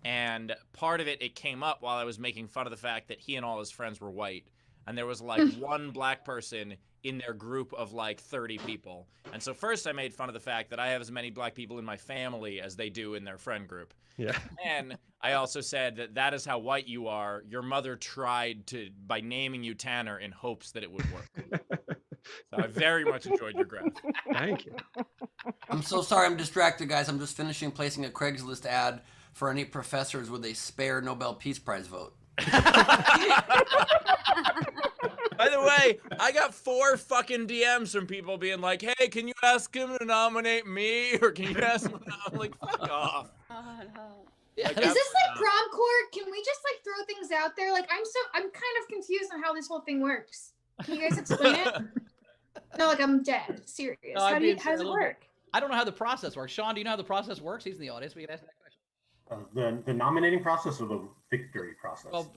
and part of it came up while I was making fun of the fact that he and all his friends were white, and there was like one black person in their group of like 30 people. And so first I made fun of the fact that I have as many black people in my family as they do in their friend group. Yeah. And I also said that is how white you are. Your mother tried by naming you Tanner in hopes that it would work. So I very much enjoyed your graph. Thank you. I'm so sorry I'm distracted, guys. I'm just finishing placing a Craigslist ad for any professors with a spare Nobel Peace Prize vote. By the way, I got 4 fucking DMs from people being like, hey, can you ask him to nominate me? Or can you ask him to nominate? Like, fuck off. Oh, no. Yeah. Is this like prom court? Can we just like throw things out there? Like I'm kind of confused on how this whole thing works. Can you guys explain it? No, like I'm dead. Serious. No, How I'd does be it a little work? I don't know how the process works. Sean, do you know how the process works? He's in the audience. We can ask that question. The nominating process or the victory process? Well,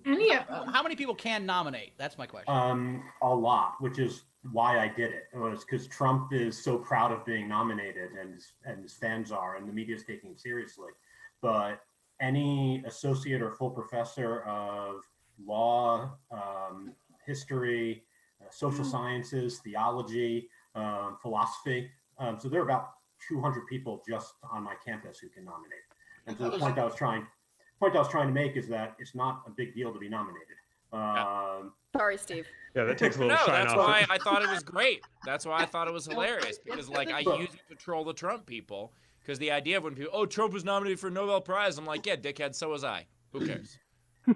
Any of them. how many people can nominate? That's my question. A lot, which is why I did it. It was because Trump is so proud of being nominated, and his fans are, and the media is taking it seriously. But any associate or full professor of law, history, social sciences, theology, philosophy. So there are about 200 people just on my campus who can nominate. And so the point I was trying to make is that it's not a big deal to be nominated. Sorry, Steve. Yeah, that takes a little No, shine that's off. why I thought it was great. That's why I thought it was hilarious, because like I use it to troll the Trump people. Because the idea of when people, oh, Trump was nominated for a Nobel Prize, I'm like, yeah, dickhead, so was I. Who cares?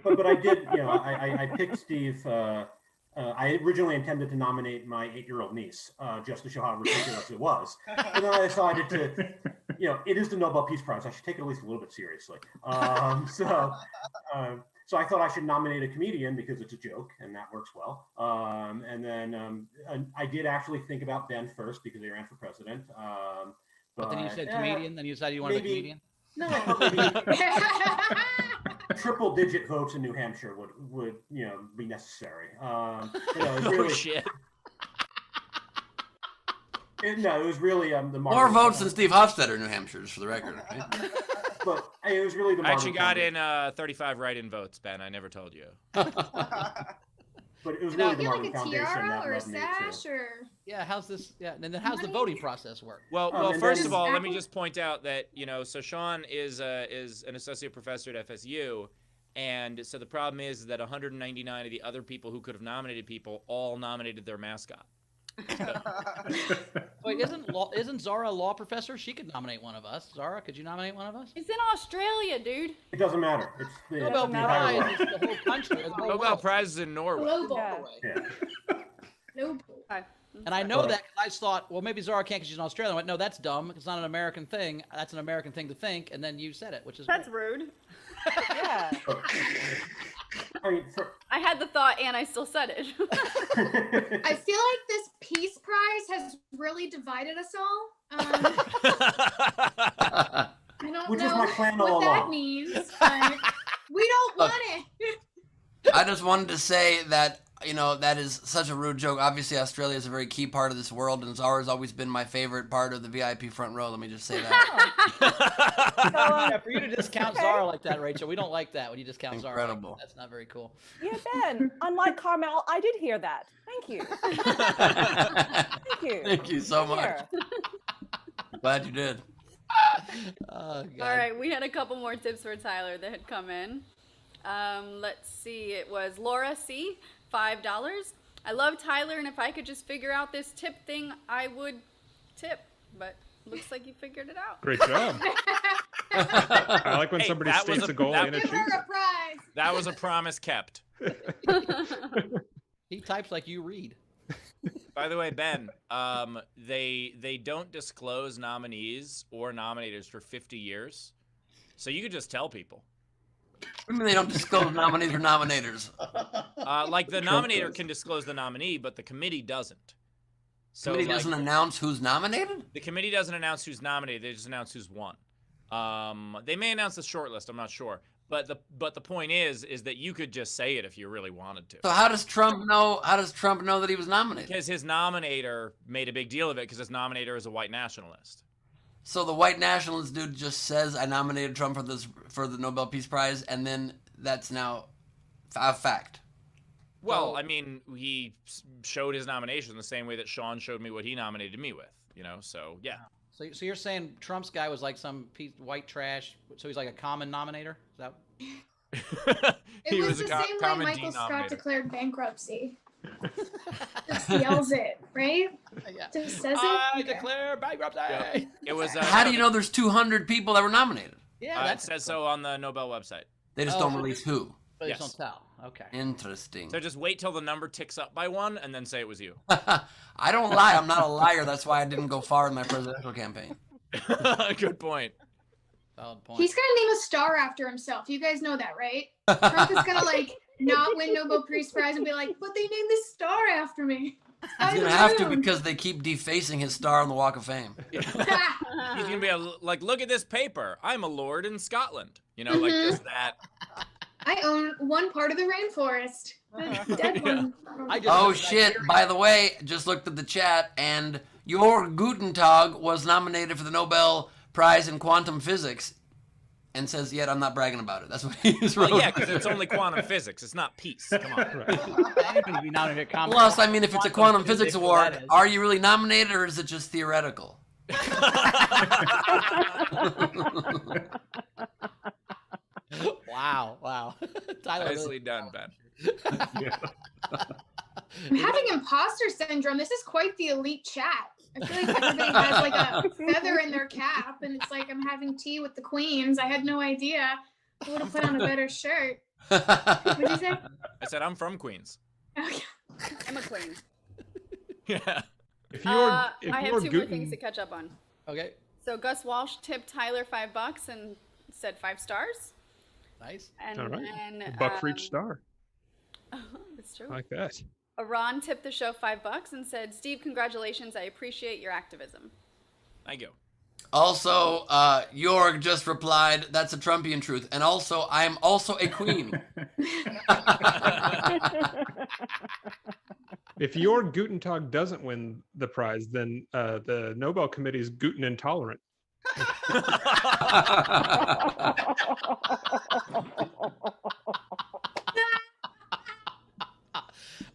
But I did, I picked Steve. I originally intended to nominate my 8-year-old niece just to show how ridiculous it was. And then I decided it is the Nobel Peace Prize. I should take it at least a little bit seriously. So I thought I should nominate a comedian because it's a joke and that works well. And then I did actually think about Ben first because he ran for president. But then you said comedian. Then you decided you wanted a comedian. No, maybe triple-digit votes in New Hampshire would be necessary. Really, shit. It was really the more votes than Steve Hofstetter in New Hampshire, just for the record. Right? But it was really the. I actually got in 35 write-in votes, Ben. I never told you. But it was really the like Marvin a Foundation tiara that or a led me sash to. or Yeah, how's this? Yeah, and then how's the voting process work? Well, and first then- of all, let me just point out that so Sean is an associate professor at FSU, and so the problem is that 199 of the other people who could have nominated people all nominated their mascot. Wait, isn't Zara a law professor? She could nominate one of us. Zara, could you nominate one of us? It's in Australia, dude. It doesn't matter. It's the Nobel entire Prize world. is the whole country. the whole Nobel world. Prize is in Norway. global. Yeah. Yeah. Global. Okay. And I know that because I thought, well, maybe Zara can't because she's an Australian. I went, no, that's dumb. It's not an American thing. That's an American thing to think. And then you said it, which is That's great. rude. Yeah. I mean, I had the thought and I still said it. I feel like this Peace Prize has really divided us all. I don't Which know was my plan all what that along. means, but we don't want it. I just wanted to say that, that is such a rude joke. Obviously, Australia is a very key part of this world, and Zara's always been my favorite part of the VIP front row. Let me just say that. Yeah, for you to discount Zara like that, Rachel, we don't like that when you discount Zara. Incredible. That's not very cool. Yeah, Ben. Unlike Carmel, I did hear that. Thank you. Thank you. Thank you so much. Here. Glad you did. Oh, God. All right, we had a couple more tips for Tyler that had come in. Let's see, it was Laura C, $5. I love Tyler, and if I could just figure out this tip thing, I would tip. But looks like you figured it out. Great job. I like when Hey, somebody that was states a- a goal that- and Give achieves her it. a prize. That was a promise kept. He types like you read. By the way, Ben, they don't disclose nominees or nominators for 50 years, so you could just tell people. I mean, they don't disclose nominees or nominators. Like the Trump nominator does. can disclose the nominee, but the committee doesn't. So Somebody like, doesn't announce who's nominated? the committee doesn't announce who's nominated; they just announce who's won. They may announce the short list. I'm not sure, but the point is that you could just say it if you really wanted to. So how does Trump know? How does Trump know that he was nominated? Because his nominator made a big deal of it because his nominator is a white nationalist. So the white nationalist dude just says, "I nominated Trump for the Nobel Peace Prize," and then that's now a fact. Well, I mean, he showed his nomination the same way that Sean showed me what he nominated me with, so yeah. So you're saying Trump's guy was like some piece white trash, so he's like a common nominator? Is that? It was the same way common Michael Scott denominator. declared bankruptcy. Just yells it, right? Yeah. Just says it. I declare bankruptcy. Yeah. It was. How do you know there's 200 people that were nominated? Yeah, It that's says so on the Nobel website. They just Oh, don't so release who. But you Yes. don't tell. Okay. Interesting. So just wait till the number ticks up by one, and then say it was you. I don't lie. I'm not a liar. That's why I didn't go far in my presidential campaign. Good point. Valid point. He's gonna name a star after himself. You guys know that, right? Trump is gonna not win Nobel Peace Prize and be like, but they named this star after me. He's gonna have to because they keep defacing his star on the Walk of Fame. He's gonna be like, look at this paper. I'm a lord in Scotland. Like just that. I own one part of the rainforest. The dead one. Oh shit! By the way, just looked at the chat, and your Guten Tag was nominated for the Nobel Prize in Quantum Physics, and says, "Yet I'm not bragging about it." That's what he's wrote. Well, yeah, because it's only quantum physics. It's not peace. Come on. Anybody be nominated at Plus, I mean, if it's a quantum physics award, that is. are you really nominated, or is it just theoretical? Wow. Tyler Nicely done, Ben. I'm having imposter syndrome. This is quite the elite chat. I feel like everybody has like a feather in their cap, and it's like I'm having tea with the queens. I had no idea. I would have put on a better shirt. What did you say? I said I'm from Queens. Okay. I'm a queen. Yeah. If you're, I have two more things to catch up on. Okay. So Gus Walsh tipped Tyler $5 and said 5 stars. Nice. And All right. then A buck for each star. It's true. I like that. Ron tipped the show $5 and said, Steve, congratulations. I appreciate your activism. Thank you. Also, Jorg just replied, that's a Trumpian truth. And also, I am also a queen. If your Guten Tag doesn't win the prize, then the Nobel Committee is gluten intolerant.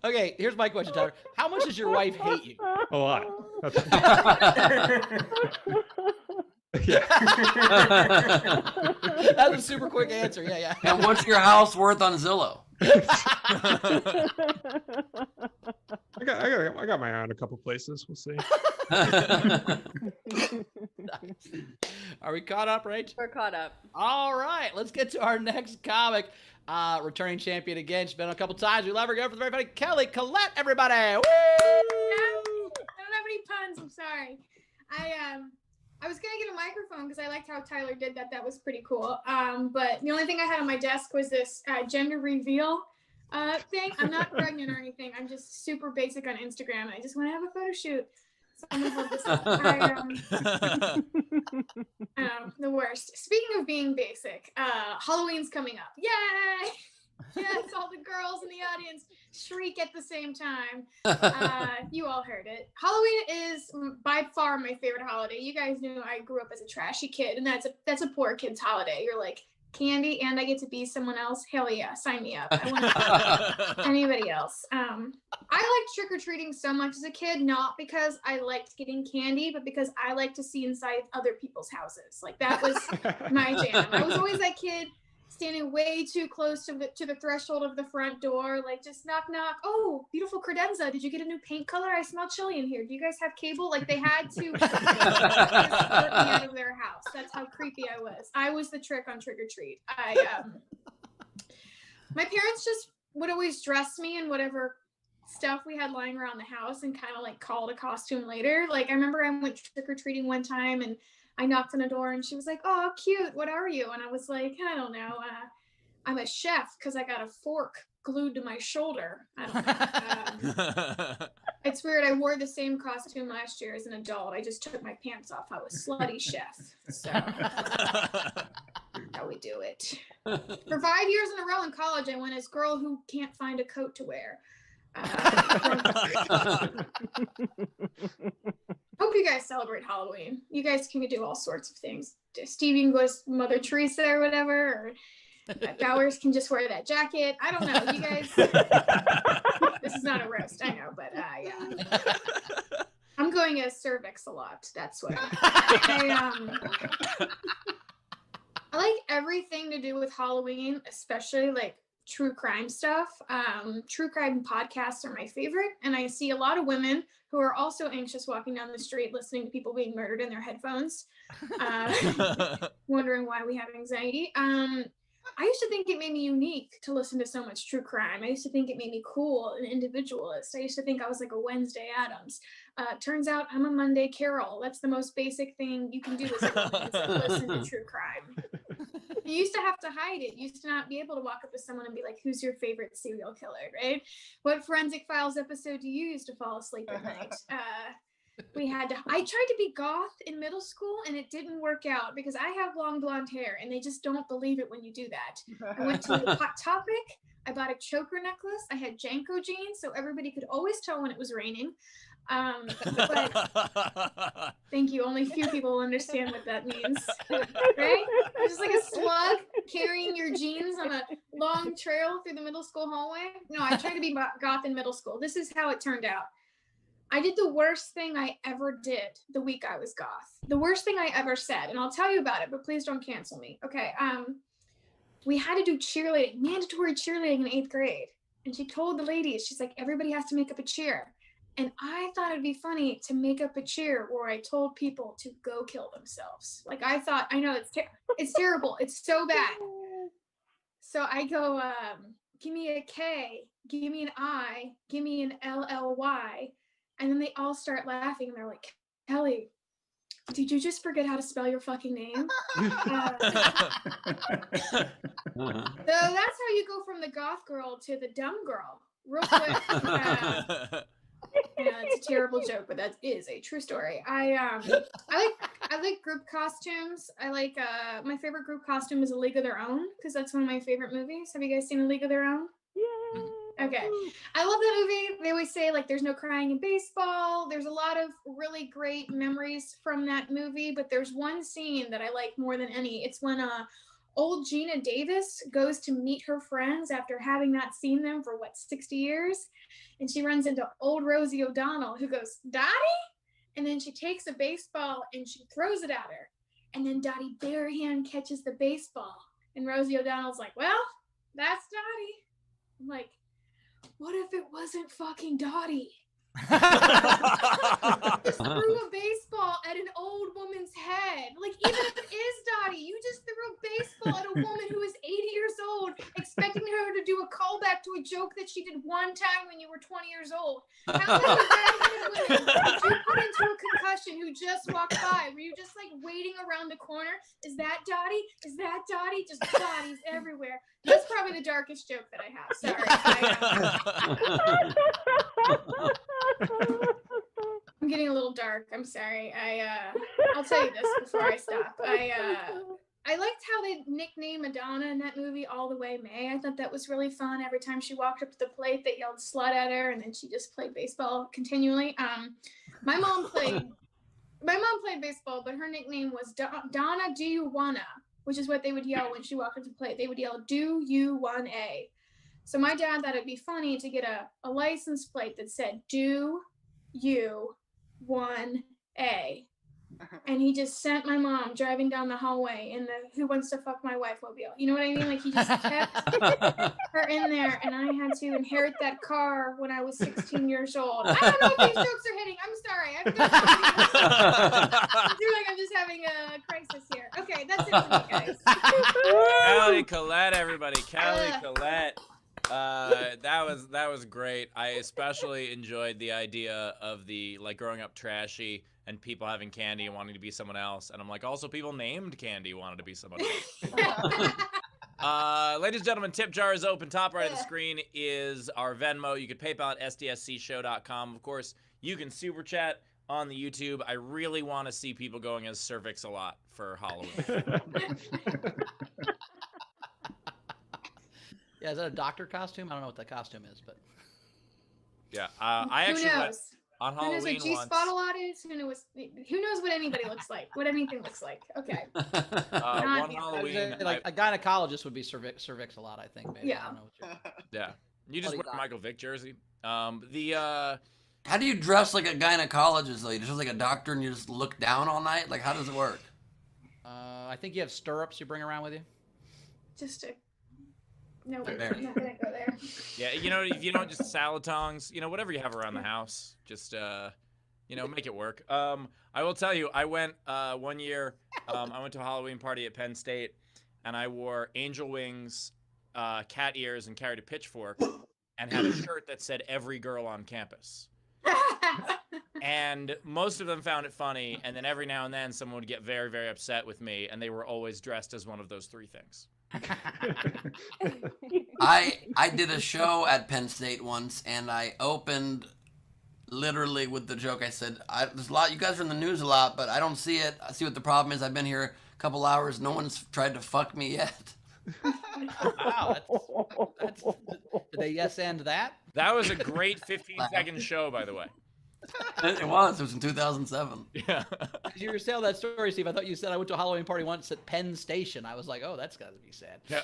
Okay, here's my question, Tyler. How much does your wife hate you? A lot. Yeah. That's a super quick answer. Yeah. And what's your house worth on Zillow? I got my eye on a couple places. We'll see. Are we caught up, Rach? We're caught up. All right, let's get to our next comic. Returning champion again. She's been on a couple times. We love her. Go for the very funny Collette, everybody. Woo! I don't have any puns. I'm sorry. I was gonna get a microphone because I liked how Tyler did that. That was pretty cool. But the only thing I had on my desk was this gender reveal thing. I'm not pregnant or anything. I'm just super basic on Instagram. I just want to have a photo shoot. So I'm gonna hold this up. The worst. Speaking of being basic, Halloween's coming up. Yay! Yes, all the girls in the audience shriek at the same time. You all heard it. Halloween is by far my favorite holiday. You guys knew I grew up as a trashy kid, and that's a poor kid's holiday. You're like, candy and I get to be someone else? Hell yeah, sign me up. I want to be anybody else. I liked trick-or-treating so much as a kid, not because I liked getting candy, but because I liked to see inside other people's houses. Like, that was my jam. I was always that kid standing way too close to the threshold of the front door, like, just knock knock. Oh, beautiful credenza, did you get a new paint color? I smell chili in here. Do you guys have cable? Like, they had to escort me out of their house. That's how creepy I was. I was the trick on trick or treat. My parents just would always dress me in whatever stuff we had lying around the house and kind of like call it a costume later. Like, I remember I went trick or treating one time and I knocked on a door and she was like, "Oh, cute. What are you?" And I was like, "I don't know. I'm a chef because I got a fork glued to my shoulder." I don't know. It's weird. I wore the same costume last year as an adult. I just took my pants off. I was slutty chef. So how we do it. For 5 years in a row in college, I went as girl who can't find a coat to wear. Hope you guys celebrate Halloween. You guys can do all sorts of things. Steve, you can go as Mother Teresa or whatever, or Bowers can just wear that jacket. I don't know. You guys, this is not a roast, I know, but yeah. I'm going as cervix a lot. That's what I like everything to do with Halloween, especially like true crime stuff. True crime podcasts are my favorite, and I see a lot of women who are also anxious walking down the street listening to people being murdered in their headphones, wondering why we have anxiety. I used to think it made me unique to listen to so much true crime. I used to think it made me cool and individualist. I used to think I was like a Wednesday Addams. Turns out I'm a Monday Carol. That's the most basic thing you can do as a woman, is listen to true crime. You used to have to hide it. You used to not be able to walk up to someone and be like, "Who's your favorite serial killer?" Right? What Forensic Files episode do you use to fall asleep at night? I tried to be goth in middle school and it didn't work out because I have long blonde hair and they just don't believe it when you do that. I went to Hot Topic. I bought a choker necklace. I had Janko jeans so everybody could always tell when it was raining. But thank you. Only few people will understand what that means, right? Just like a slug carrying your jeans on a long trail through the middle school hallway. No, I tried to be goth in middle school. This is how it turned out. I did the worst thing I ever did the week I was goth. The worst thing I ever said, and I'll tell you about it, but please don't cancel me. Okay, we had to do cheerleading, mandatory cheerleading in 8th grade. And she told the ladies, she's like, everybody has to make up a cheer. And I thought it'd be funny to make up a cheer where I told people to go kill themselves. Like, I thought, I know it's terrible. It's so bad. So I go, give me a K, give me an I, give me an LLY. And then they all start laughing and they're like, "Kelly, Did you just forget how to spell your fucking name? So that's how you go from the goth girl to the dumb girl, real quick. Yeah, it's a terrible joke, but that is a true story. I like group costumes. I like my favorite group costume is A League of Their Own because that's one of my favorite movies. Have you guys seen A League of Their Own? Yay. Okay. I love that movie. They always say like there's no crying in baseball. There's a lot of really great memories from that movie, but there's one scene that I like more than any. It's when old Gina Davis goes to meet her friends after having not seen them for 60 years. And she runs into old Rosie O'Donnell who goes, Dottie? And then she takes a baseball and she throws it at her. And then Dottie barehand catches the baseball. And Rosie O'Donnell's like, well, that's Dottie. I'm like, what if it wasn't fucking Dottie? Just threw a baseball at an old woman's head. Like, even if it is Dottie, you just threw a baseball at a woman who is 80 years old, expecting her to do a callback to a joke that she did one time when you were 20 years old. How many women did you put into a concussion who just walked by? Were you just like waiting around the corner? Is that Dottie? Is that Dottie? Just Dotties everywhere. That's probably the darkest joke that I have. Sorry. I'm getting a little dark. I'm sorry. I'll tell you this before I stop. I liked how they nicknamed Madonna in that movie All the Way May. I thought that was really fun. Every time she walked up to the plate, they yelled slut at her, and then she just played baseball continually. My mom played baseball, but her nickname was Donna Do You Wanna, which is what they would yell when she walked up to the plate. They would yell, Do You Want A? So my dad thought it'd be funny to get a license plate that said, Do You Want A? And he just sent my mom driving down the hallway in the Who Wants to Fuck My Wife mobile. You know what I mean? Like, he just kept her in there, and I had to inherit that car when I was 16 years old. I don't know if these jokes are hitting. I'm sorry. I feel like I'm just having a crisis here. Okay, that's it for me, guys. Callie, Collette, everybody. Callie, Collette. That was great. I especially enjoyed the idea of the like growing up trashy and people having candy and wanting to be someone else. And I'm like, also people named Candy wanted to be somebody else. Ladies and gentlemen, tip jar is open. Top right of the screen is our Venmo. You can PayPal at sdscshow.com. Of course, you can super chat on the YouTube. I really want to see people going as Cervix a lot for Halloween. Yeah, is that a doctor costume? I don't know what that costume is, but yeah, I actually went on Halloween once. Who knows what G-spot a lot is? Who knows what anybody looks like? What anything looks like? Okay. One Halloween, like a gynecologist would be cervix a lot, I think. Maybe. Yeah. I don't know what yeah. You just wear a Michael Vick jersey. How do you dress like a gynecologist though? You just like a doctor and you just look down all night? Like, how does it work? I think you have stirrups you bring around with you. Just to. No, I'm Fair. not gonna go there. Yeah, you know, if you don't just salad tongs, you know, whatever you have around the house, just you know, make it work. I will tell you, I went one year, I went to a Halloween party at Penn State, and I wore angel wings, cat ears, and carried a pitchfork, and had a shirt that said "Every girl on campus." And most of them found it funny, and then every now and then someone would get very, very upset with me, and they were always dressed as one of those three things. I did a show at Penn State once, and I opened literally with the joke. I said, "There's a lot. You guys are in the news a lot, but I don't see it. I see what the problem is. I've been here a couple hours. No one's tried to fuck me yet." Wow, did they yes and that? That was a great 15-second show, by the way. It was in 2007. Yeah. As you were telling that story, Steve, I thought you said I went to a Halloween party once at Penn Station. I was like, oh, that's got to be sad. Yeah.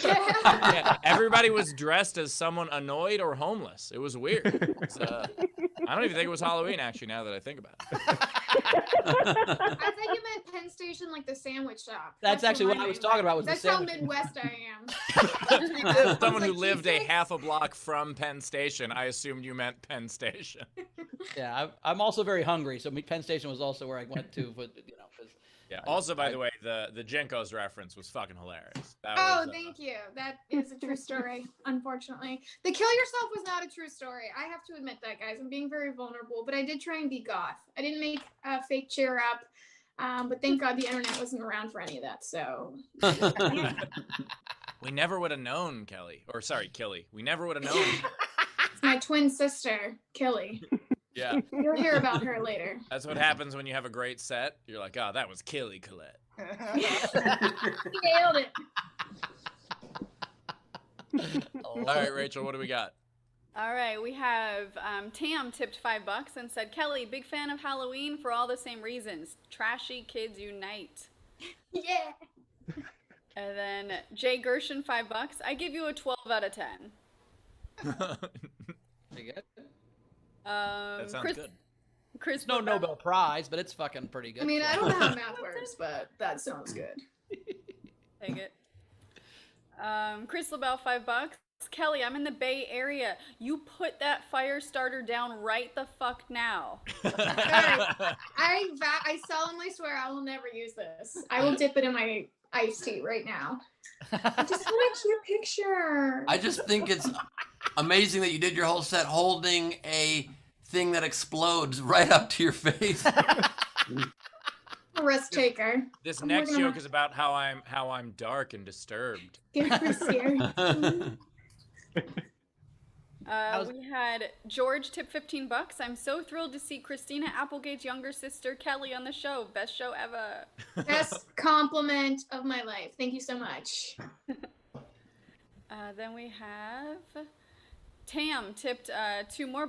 Yeah. Everybody was dressed as someone annoyed or homeless. It was weird. I don't even think it was Halloween, actually, now that I think about it. I think you meant Penn Station, like the sandwich shop. That's actually what I was talking about. Was That's the how sandwich. Midwest I am. As someone who lived a half a block from Penn Station, I assumed you meant Penn Station. Yeah, I'm also very hungry, so Penn Station was also where I went to, but you know, 'cause Yeah. Also, by the way, the Jenkos reference was fucking hilarious. That Oh, was, thank you. That is a true story, unfortunately. The kill yourself was not a true story. I have to admit that, guys. I'm being very vulnerable, but I did try and be goth. I didn't make a fake cheer up, but thank God the internet wasn't around for any of that, so. We never would have known, Kelly. Or sorry, Killy. We never would have known. It's my twin sister, Killy. Yeah. You'll hear about her later. That's what happens when you have a great set. You're like, oh, that was Killy Collette. Nailed it. All right, Rachel, what do we got? All right, we have Tam tipped $5 and said, Kelly, big fan of Halloween for all the same reasons. Trashy kids unite. Yeah. And then Jay Gershon, $5. I give you a 12 out of 10. Pretty good. That sounds good. Chris, No Nobel Prize, but it's fucking pretty good. I mean, I don't know how math works, but that sounds good. Take it. Chris LaBelle, $5. Kelly, I'm in the Bay Area. You put that fire starter down right the fuck now. I solemnly swear I will never use this. I will dip it in my iced tea right now. I just want a cute picture. I just think it's amazing that you did your whole set holding a thing that explodes right up to your face. A risk taker. This I'm next working on joke is about how I'm dark and disturbed. Get Chris here. We had George tip $15. I'm so thrilled to see Christina Applegate's younger sister Kelly on the show. Best show ever. Best compliment of my life. Thank you so much. Then we have Tam tipped $2 more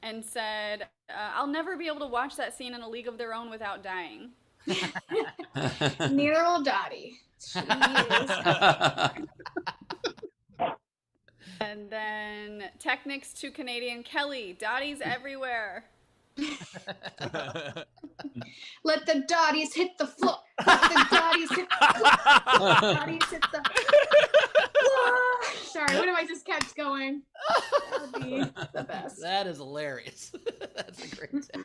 and said, I'll never be able to watch that scene in A League of Their Own without dying. Neither will Dottie. And then Technics to Canadian Kelly, Dottie's everywhere. Let the Dotties hit the floor. Let the Dotties hit the floor. Dotties hit the Sorry, what if I just kept going? That would be the best. That is hilarious. That's a great tag.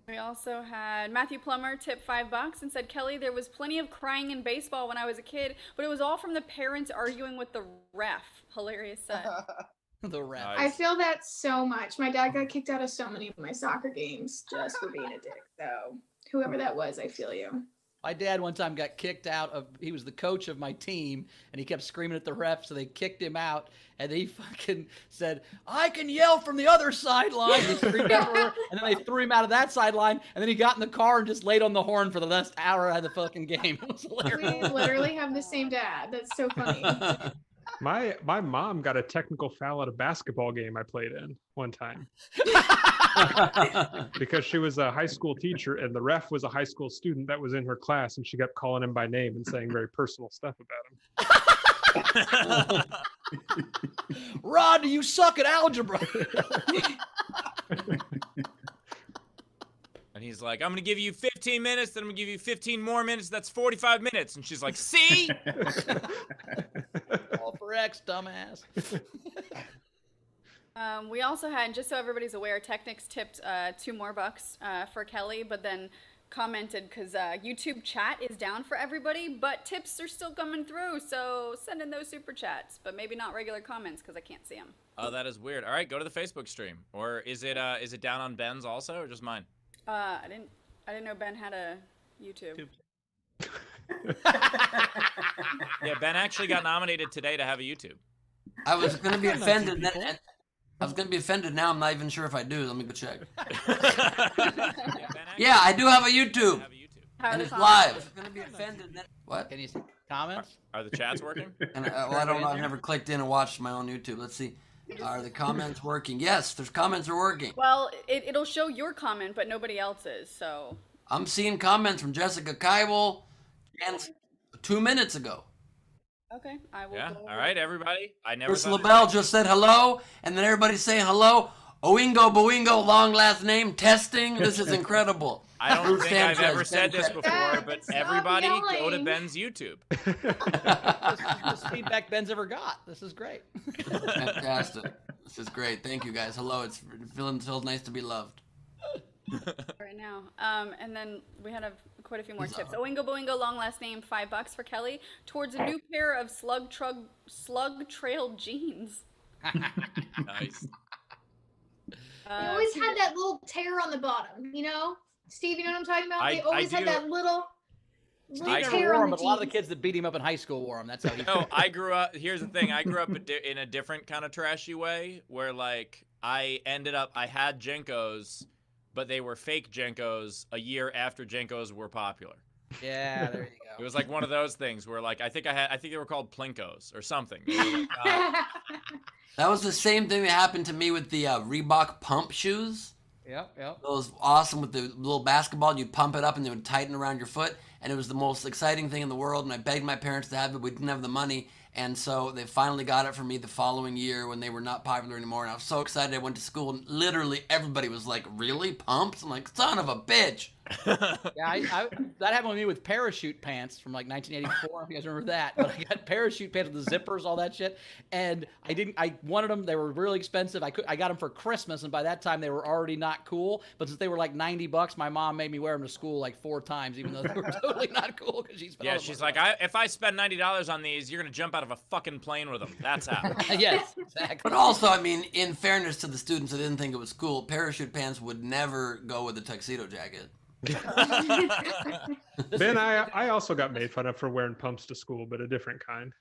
We also had Matthew Plummer tip $5 and said, Kelly, there was plenty of crying in baseball when I was a kid, but it was all from the parents arguing with the ref. Hilarious set. The ref. Nice. I feel that so much. My dad got kicked out of so many of my soccer games just for being a dick. So whoever that was, I feel you. My dad one time got kicked out of, he was the coach of my team, and he kept screaming at the ref, so they kicked him out, and he fucking said, I can yell from the other sideline. He screamed everywhere, and then they threw him out of that sideline, and then he got in the car and just laid on the horn for the last hour of the fucking game. It was hilarious. We literally have the same dad. That's so funny. My mom got a technical foul at a basketball game I played in one time. Because she was a high school teacher and the ref was a high school student that was in her class, and she kept calling him by name and saying very personal stuff about him. Rodney, you suck at algebra. And he's like, I'm going to give you 15 minutes, then I'm going to give you 15 more minutes. That's 45 minutes. And she's like, see? All for X, dumbass. We also had, just so everybody's aware, Technics tipped $2 more for Kelly, but then commented because YouTube chat is down for everybody, but tips are still coming through, so send in those super chats, but maybe not regular comments because I can't see them. Oh, that is weird. All right, go to the Facebook stream. Or is it down on Ben's also, or just mine? I didn't know Ben had a YouTube. Yeah, Ben actually got nominated today to have a YouTube. I was going to be offended. I was going to be offended. Now I'm not even sure if I do. Let me go check. Yeah, I do have a YouTube. And it's live. I was going to be offended. What? Can you see comments? Are the chats working? And, well, I don't know. I've never clicked in and watched my own YouTube. Let's see. Are the comments working? Yes, there's comments are working. Well, it'll show your comment, but nobody else's, so. I'm seeing comments from Jessica Kybel and 2 minutes ago. Okay, I will. Yeah, go all right, everybody. I never Chris thought LaBelle just said hello, and then everybody's saying hello. Oingo Boingo, long last name, testing. This is incredible. I don't think I've Sanchez, ever said this Ben before, but Stop everybody go to yelling. Ben's YouTube. This is the feedback Ben's ever got. This is great. Fantastic. This is great. Thank you guys. Hello. It feels nice to be loved. right now. And then we had quite a few more tips. Oingo Boingo, long last name, $5 for Kelly, towards a new pair of slug trail jeans. Nice. They always had that little tear on the bottom, you know? Steve, you know what I'm talking about? They always had that little tear on the but a lot of the kids that beat him up in high school wore them. That's how he. No, I grew up. Here's the thing. I grew up in a different kind of trashy way, where like I had Jenkos, but they were fake Jenkos a year after Jenkos were popular. Yeah, there you go. It was like one of those things where like I think they were called Plinkos or something. That was the same thing that happened to me with the Reebok pump shoes. Yep. It was awesome with the little basketball, and you'd pump it up and they would tighten around your foot, and it was the most exciting thing in the world, and I begged my parents to have it. We didn't have the money, and so they finally got it for me the following year when they were not popular anymore, and I was so excited. I went to school, and literally everybody was like, really? Pumps? I'm like, son of a bitch. Yeah, that happened with me with parachute pants from like 1984. If you guys remember that, but I got parachute pants with the zippers, all that shit, and I wanted them. They were really expensive. I got them for Christmas, and by that time they were already not cool. But since they were like $90, my mom made me wear them to school like 4 times, even though they were totally not cool because she's she's like, if I spend $90 on these, you're gonna jump out of a fucking plane with them. That's how. Yes, exactly. But also, I mean, in fairness to the students that didn't think it was cool, parachute pants would never go with a tuxedo jacket. Ben, I also got made fun of for wearing pumps to school, but a different kind.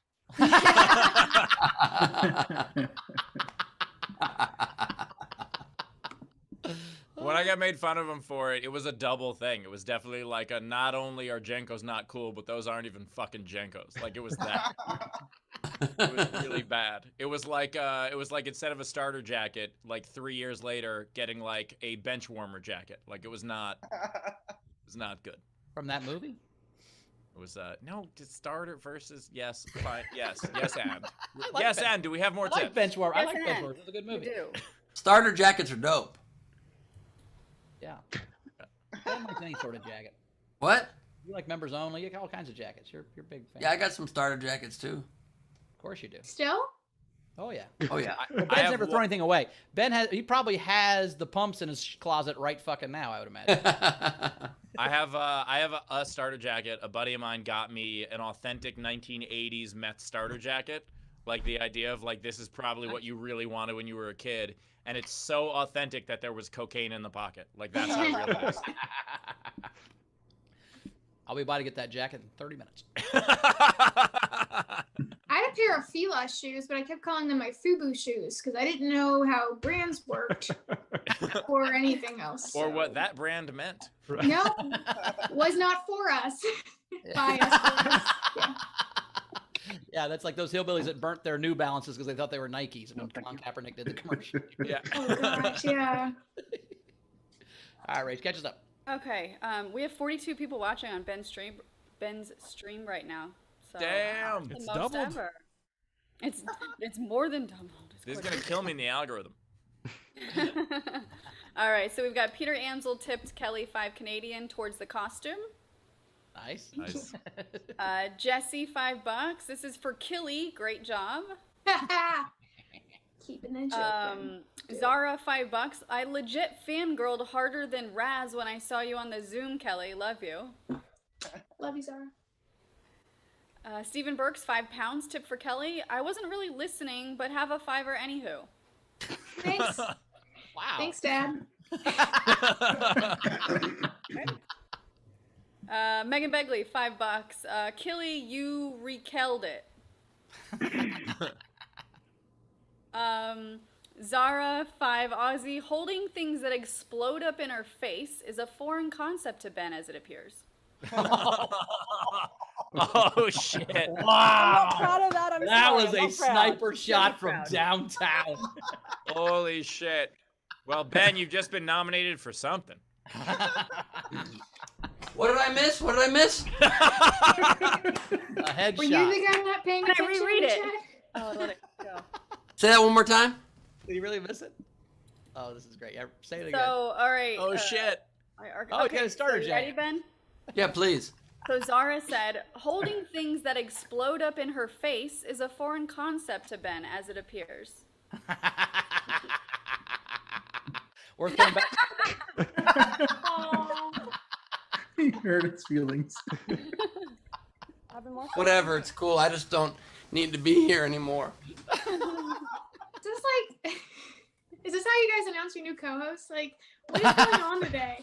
When I got made fun of him for it, it was a double thing. It was definitely like not only are Jenkos not cool, but those aren't even fucking Jenkos. Like it was that. It was really bad. It was like instead of a starter jacket, like 3 years later, getting like a bench warmer jacket. Like it was not good. From that movie? It was no starter versus yes, fine, yes, and and do we have more I tips? like bench warmer. I Yes, like bench and. warmer. It's a good movie. We do. Starter jackets are dope. Yeah. I don't like any sort of jacket. What? You like members only. You got all kinds of jackets. You're a big fan. Yeah, I got some starter jackets too. Of course you do. Still? Oh yeah. Oh yeah. Well, Ben's never thrown anything away. He probably has the pumps in his closet right fucking now, I would imagine. I have a starter jacket. A buddy of mine got me an authentic 1980s Met starter jacket. Like the idea of like this is probably what you really wanted when you were a kid, and it's so authentic that there was cocaine in the pocket. Like that's how real it is. I'll be by to get that jacket in 30 minutes. I had a pair of Fila shoes, but I kept calling them my FUBU shoes because I didn't know how brands worked or anything else. Or what that brand meant. No, was not for us. By us, for us. Yeah. Yeah, that's like those hillbillies that burnt their New Balances because they thought they were Nikes when Colin Kaepernick did the commercial. Yeah. Oh gosh, yeah. All right, Rach, catch us up. Okay, we have 42 people watching on Ben's stream right now. So, Damn. the It's most doubled. ever. It's more than doubled. This is gonna kill me in the algorithm. All right, so we've got Peter Ansel tipped Kelly 5 Canadian towards the costume. Nice. Jesse $5. This is for Killy. Great job. Keeping it joking. Zara $5. I legit fangirled harder than Raz when I saw you on the Zoom, Kelly. Love you. Love you, Zara. Stephen Burks £5 tip for Kelly. I wasn't really listening, but have a $5 anywho. Thanks. Wow. Thanks, Dad. Megan Begley $5. Killy, you rekelled it. Zara 5 Aussie. Holding things that explode up in her face is a foreign concept to Ben, as it appears. Oh shit! I'm not proud of that. That was I'm a not proud. sniper shot from proud. downtown. Holy shit! Well, Ben, you've just been nominated for something. What did I miss? What did I miss? A headshot. Were you the guy not paying Can I attention? reread it? Chad? Oh, let it go. Say that one more time. Did you really miss it? Oh, this is great. Yeah, say it again. So, all right. Oh shit! Oh, you got a starter so you ready, jacket. Ben? Yeah, please. So Zara said, holding things that explode up in her face is a foreign concept to Ben, as it appears. Worth coming back. Aw. He hurt his feelings. I've been more Whatever, it's cool. I just don't need to be here anymore. Just like, is this how you guys announce your new co-host? Like, what is going on today?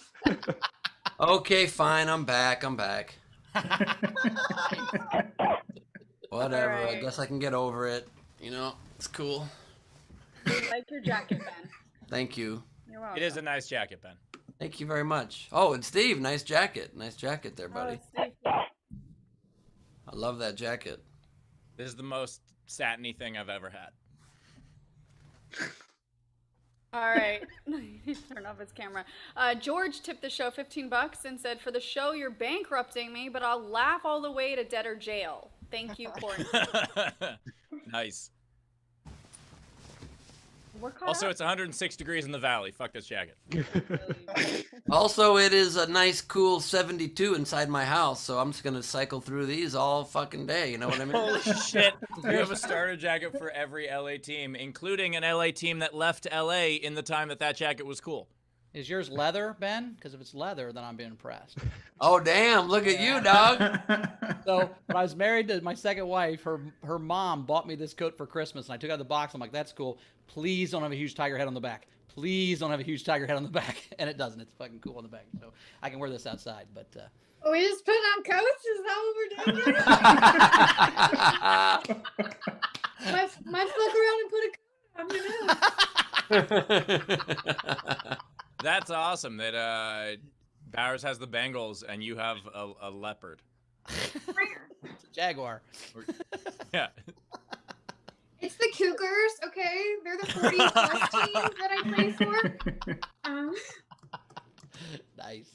Okay, fine. I'm back. Whatever. I Alright. guess I can get over it. You know, it's cool. We like your jacket, Ben. Thank you. You're welcome. It is a nice jacket, Ben. Thank you very much. Oh, and Steve, nice jacket. Nice jacket there, Oh, buddy. Steve. I love that jacket. This is the most satiny thing I've ever had. All right. Turn off his camera. George tipped the show $15 and said, "For the show, you're bankrupting me, but I'll laugh all the way to debt or jail. Thank you, Courtney." Nice. We're caught Also, up. it's 106 degrees in the valley. Fuck this jacket. Also, it is a nice, cool 72 inside my house, so I'm just gonna cycle through these all fucking day. You know what I mean? Holy shit. You have a starter jacket for every LA team, including an LA team that left LA in the time that jacket was cool. Is yours leather, Ben? Because if it's leather, then I'm being impressed. Oh damn! Look at you, dog. So when I was married to my second wife, her mom bought me this coat for Christmas, and I took out the box. I'm like, "That's cool. Please don't have a huge tiger head on the back. Please don't have a huge tiger head on the back." And it doesn't. It's fucking cool on the back. So I can wear this outside. But Are we just putting on coats? Is that what we're doing here? Might fuck around and put a coat on. Who knows? That's awesome that Bowers has the Bengals and you have a leopard. it's a jaguar. Yeah. It's the Cougars, okay? They're the 40 plus team that I play for. Nice.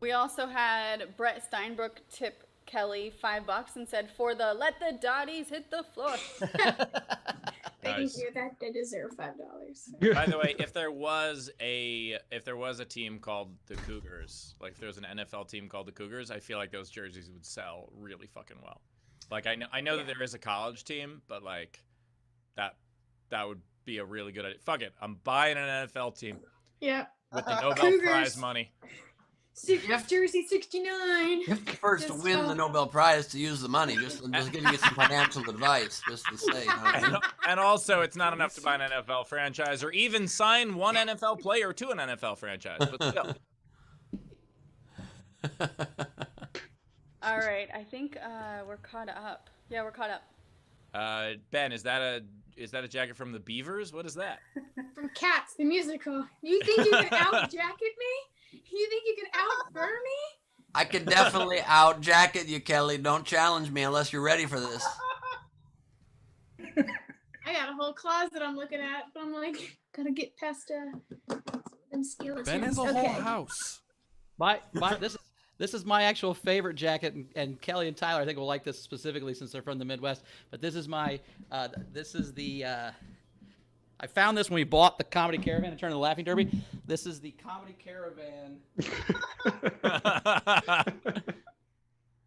We also had Brett Steinbrook tip Kelly $5 and said, "For the let the dotties hit the floor." Thank you. That they deserve $5. By the way, if there was a team called the Cougars, like if there was an NFL team called the Cougars, I feel like those jerseys would sell really fucking well. Like I know that there is a college team, but like that would be a really good idea. Fuck it, I'm buying an NFL team Yeah. with the Nobel Cougars. Prize money. Jersey 69. You have to first Just win the Nobel Prize to use the money. I'm just giving you some financial advice, just to say. You know what I mean? And also, it's not enough to buy an NFL franchise or even sign one NFL player to an NFL franchise. But still. All right, I think we're caught up. Yeah, we're caught up. Ben, is that a jacket from the Beavers? What is that? From Cats, the musical. You think you can out-jacket me? You think you can out-burn me? I could definitely out jacket you, Kelly. Don't challenge me unless you're ready for this. I got a whole closet I'm looking at, but I'm like, gotta get past them skeletons. Ben has a whole house. This is my actual favorite jacket, and Kelly and Tyler I think will like this specifically since they're from the Midwest. But this is my I found this when we bought the Comedy Caravan and turned the Laughing Derby. This is the Comedy Caravan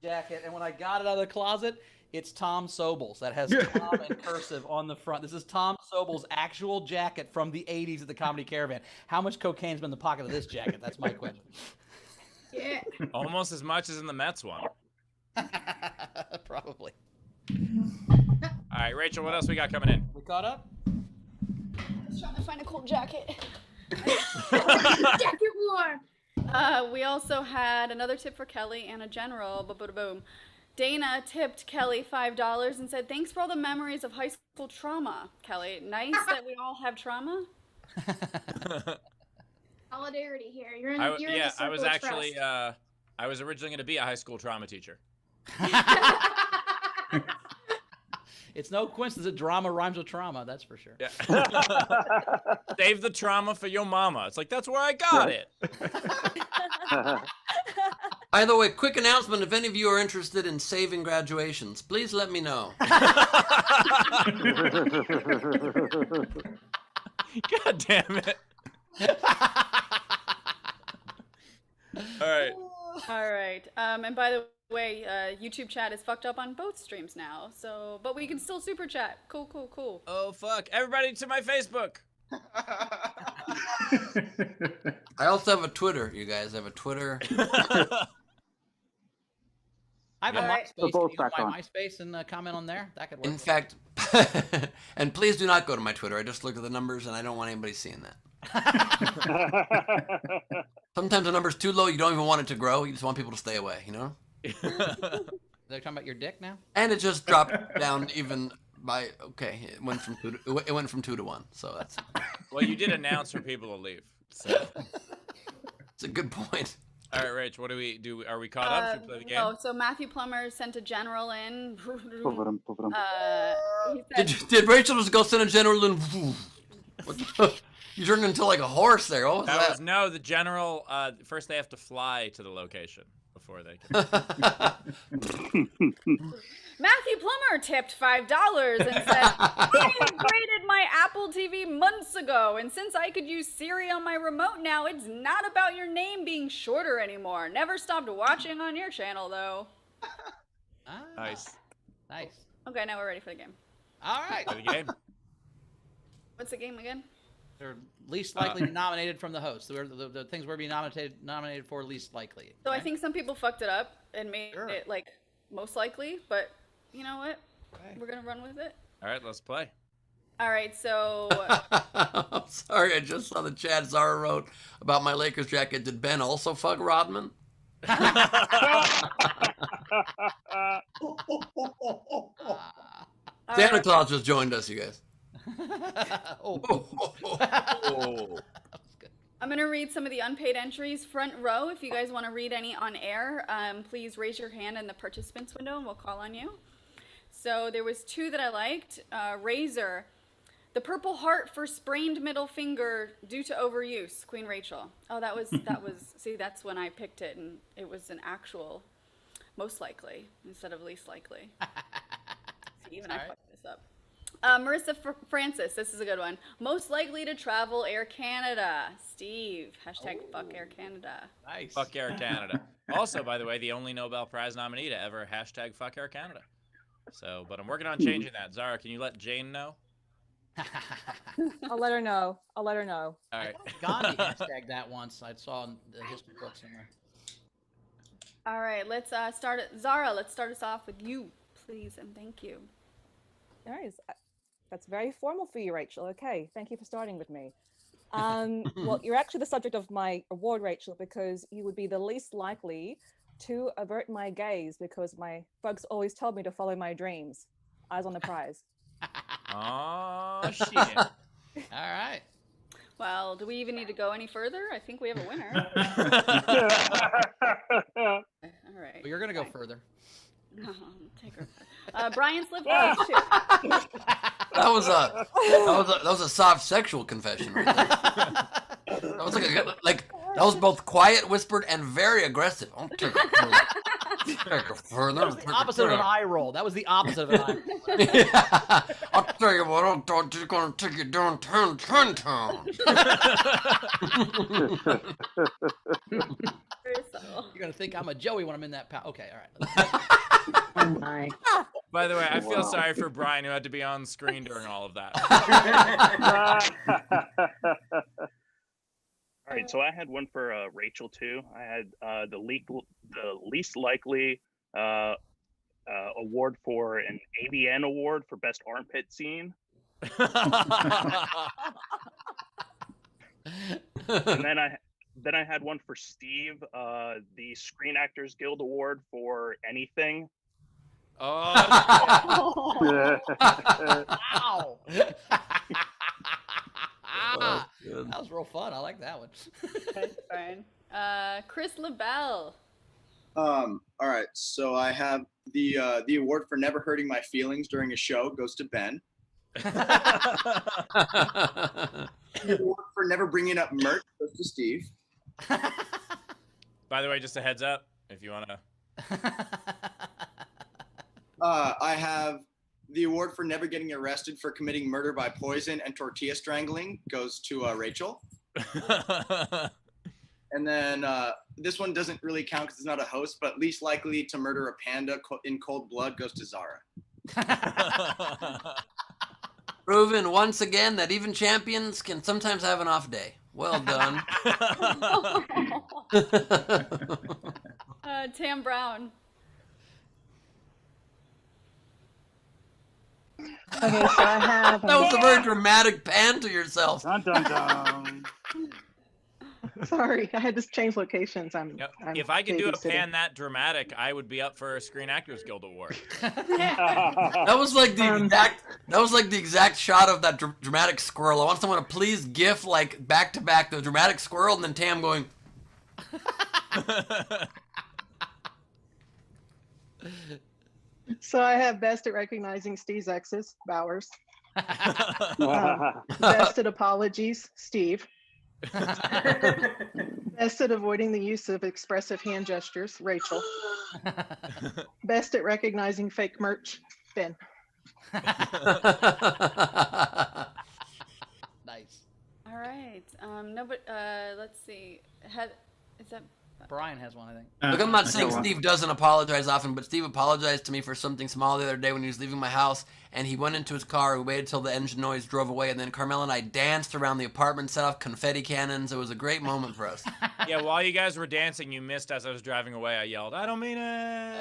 jacket, and when I got it out of the closet, it's Tom Sobel's. That has Tom in cursive on the front. This is Tom Sobel's actual jacket from the 80s at the Comedy Caravan. How much cocaine's been in the pocket of this jacket? That's my question. Yeah. Almost as much as in the Mets one. Probably. All right, Rachel, what else we got coming in? We caught up? I was trying to find a cool jacket. Jacket war. We also had another tip for Kelly and a general. Boom. Dana tipped Kelly $5 and said, "Thanks for all the memories of high school trauma, Kelly. Nice that we all have trauma." Solidarity here. You're in the circle I was of actually trust. I was originally going to be a high school trauma teacher. It's no coincidence that drama rhymes with trauma, that's for sure. Yeah. Save the trauma for your mama. It's like, that's where I got it. By the way, quick announcement, if any of you are interested in saving graduations, please let me know. God damn it. All right. And by the way, YouTube chat is fucked up on both streams now. But we can still super chat. Cool. Oh, fuck. Everybody to my Facebook. I also have a Twitter, you guys. I have a Twitter. I have a Alright. MySpace. Can both you go to back my on. MySpace and comment on there? That could work. In fact, and please do not go to my Twitter. I just looked at the numbers and I don't want anybody seeing that. Sometimes the number's too low. You don't even want it to grow. You just want people to stay away, you know? They're talking about your dick now? And it just dropped down even by, okay, it went from 2 to 1. So that's, Well, you did announce for people to leave. So. it's a good point. All right, Rach, what do we do? Are we caught up? Should we play the game? No, so Matthew Plummer sent a general in. He said, Did Rachel just go send a general in? What the, you turned into like a horse there. What was That that? was no, the general. First, they have to fly to the location before they can. Matthew Plummer tipped $5 and said, I upgraded my Apple TV months ago, and since I could use Siri on my remote now, it's not about your name being shorter anymore. Never stopped watching on your channel, though. Ah, Nice. Nice. Okay, now we're ready for the game. All right. Play the game. What's the game again? They're least likely to be nominated from the host. The things we're being nominated for least likely. So I okay? think some people fucked it up and made Sure. it, like, most likely, but you know what? Okay. We're gonna run with it. All right, let's play. All right, so I'm sorry, I just saw the chat Zara wrote about my Lakers jacket. Did Ben also fuck Rodman? Santa Claus just joined us, you guys. Oh. I'm gonna read some of the unpaid entries front row. If you guys want to read any on air, please raise your hand in the participants window and we'll call on you. So there was 2 that I liked. Razor, the Purple Heart for sprained middle finger due to overuse. Queen Rachel. Oh, that was see, that's when I picked it and it was an actual most likely instead of least likely. See, even I fucked this up. Marissa Francis, this is a good one. Most likely to travel Air Canada. Steve, hashtag fuck Air Canada. Nice. Fuck Air Canada. Also, by the way, the only Nobel Prize nominee to ever hashtag fuck Air Canada. So, but I'm working on changing that. Zara, can you let Jane know? I'll let her know. I'll let her know. All right. Gandhi hashtagged that once. I saw in the history book somewhere. All right, let's start it. Zara, let's start us off with you, please, and thank you. Nice. That's very formal for you, Rachel. Okay, thank you for starting with me. Well, you're actually the subject of my award, Rachel, because you would be the least likely to avert my gaze because my folks always told me to follow my dreams. Eyes on the prize. Oh, shit. All right. Well, do we even need to go any further? I think we have a winner. All right. Well, you're gonna go further. Take her. Brian Slip. That was a soft sexual confession. Right there. That was like that was both quiet, whispered, and very aggressive. I'll take it further. Take it further. That was the opposite of an eye roll. That was the opposite of an eye roll. Yeah. I'll tell you what, I'm just gonna take you downtown. You're gonna think I'm a Joey when I'm in that pow. Okay, all right. Oh my. By the way, I feel sorry for Brian who had to be on screen during all of that. All right, so I had one for Rachel too. I had the least likely award for an AVN award for best armpit scene. And then I had one for Steve, the Screen Actors Guild Award for anything. Oh. Wow. That was real fun. I like that one. That's fine. Chris LaBelle. All right, so I have the award for never hurting my feelings during a show goes to Ben. The award for never bringing up merch goes to Steve. By the way, just a heads up, if you want to. I have the award for never getting arrested for committing murder by poison and tortilla strangling goes to Rachel. And then this one doesn't really count because it's not a host, but least likely to murder a panda in cold blood goes to Zara. Proven once again that even champions can sometimes have an off day. Well done. Tam Brown. Okay, so I have. That was a very dramatic pan to yourself. Dun, dun, dun. Sorry, I had to change locations. I'm If I could do a babysitting. pan that dramatic, I would be up for a Screen Actors Guild award. That was like the exact shot of that dramatic squirrel. I want someone to please gif like back to back the dramatic squirrel and then Tam going. So I have best at recognizing Steve's exes, Bowers. Best at apologies, Steve. Best at avoiding the use of expressive hand gestures, Rachel. Best at recognizing fake merch, Ben. Nice. All right. No, but let's see. Is that Brian has one, I think. Look, I'm not saying Steve doesn't apologize often, but Steve apologized to me for something small the other day when he was leaving my house, and he went into his car, we waited till the engine noise drove away, and then Carmel and I danced around the apartment, set off confetti cannons. It was a great moment for us. Yeah, while you guys were dancing, you missed as I was driving away. I yelled, "I don't mean it."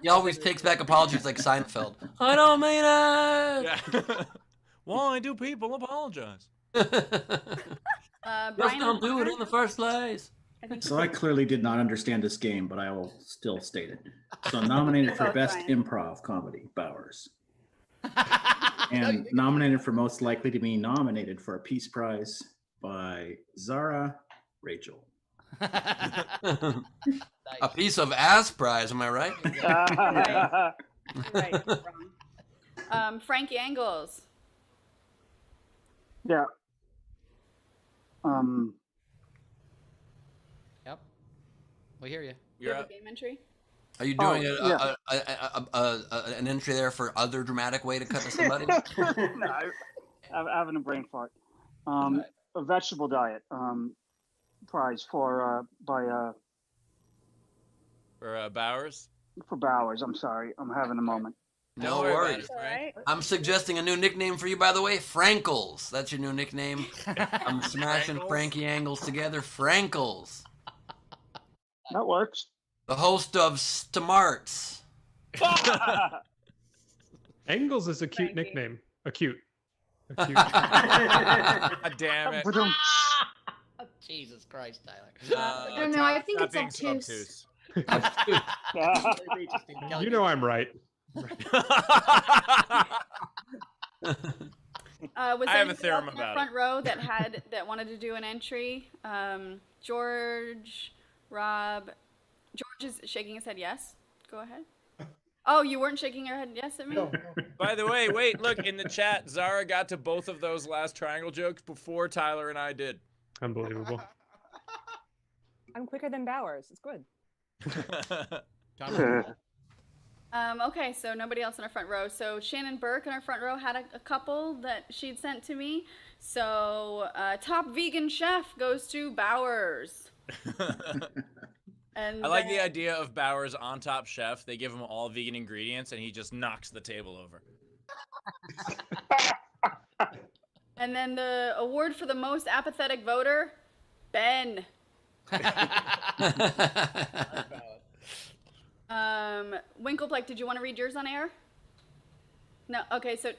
He always takes back apologies like Seinfeld. I don't mean it. Yeah. Why do people apologize? Just don't do it in the first place. So I clearly did not understand this game, but I will still state it. So nominated for Best Improv Comedy, Bowers. And nominated for Most Likely to Be Nominated for a Peace Prize by Zara, Rachel. A piece of ass prize, am I right? right? Wrong. Frankie Angles. Yeah. Yep. We hear you. You have a game entry? Are you doing an entry there for other dramatic way to cut to somebody? No, I'm having a brain fart. A vegetable diet prize for Bowers. For Bowers. I'm sorry, I'm having a moment. No worries. I'm suggesting a new nickname for you, by the way. Frankles. That's your new nickname. I'm smashing Frankie Angles together. Frankles. That works. The host of Smarts. Angles is a cute nickname. A cute. Damn it. Jesus Christ, Tyler. I don't know. I think it's obtuse. You know I'm right. Was I have a anybody theorem else in the about front row that wanted to do an entry? George, Rob. George is shaking his head yes. Go ahead. Oh, you weren't shaking your head yes at me? By the way, wait, look, in the chat, Zara got to both of those last triangle jokes before Tyler and I did. Unbelievable. I'm quicker than Bowers. It's good. Okay, so nobody else in our front row. So Shannon Burke in our front row had a couple that she'd sent to me. So top vegan chef goes to Bowers. And I like the idea of Bowers on Top Chef. They give him all vegan ingredients, and he just knocks the table over. And then the award for the most apathetic voter, Ben. Winklepleck, did you want to read yours on air? No. Okay, so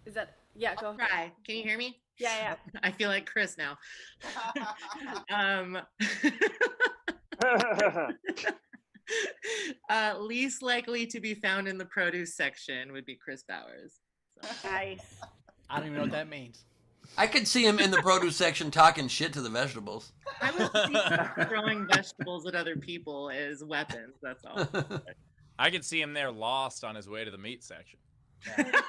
is that go ahead. Try. Can you hear me? Yeah. I feel like Chris now. Least likely to be found in the produce section would be Chris Bowers. So. Nice. I don't even know what that means. I could see him in the produce section talking shit to the vegetables. I would see throwing vegetables at other people as weapons. That's all. I could see him there lost on his way to the meat section. Yeah.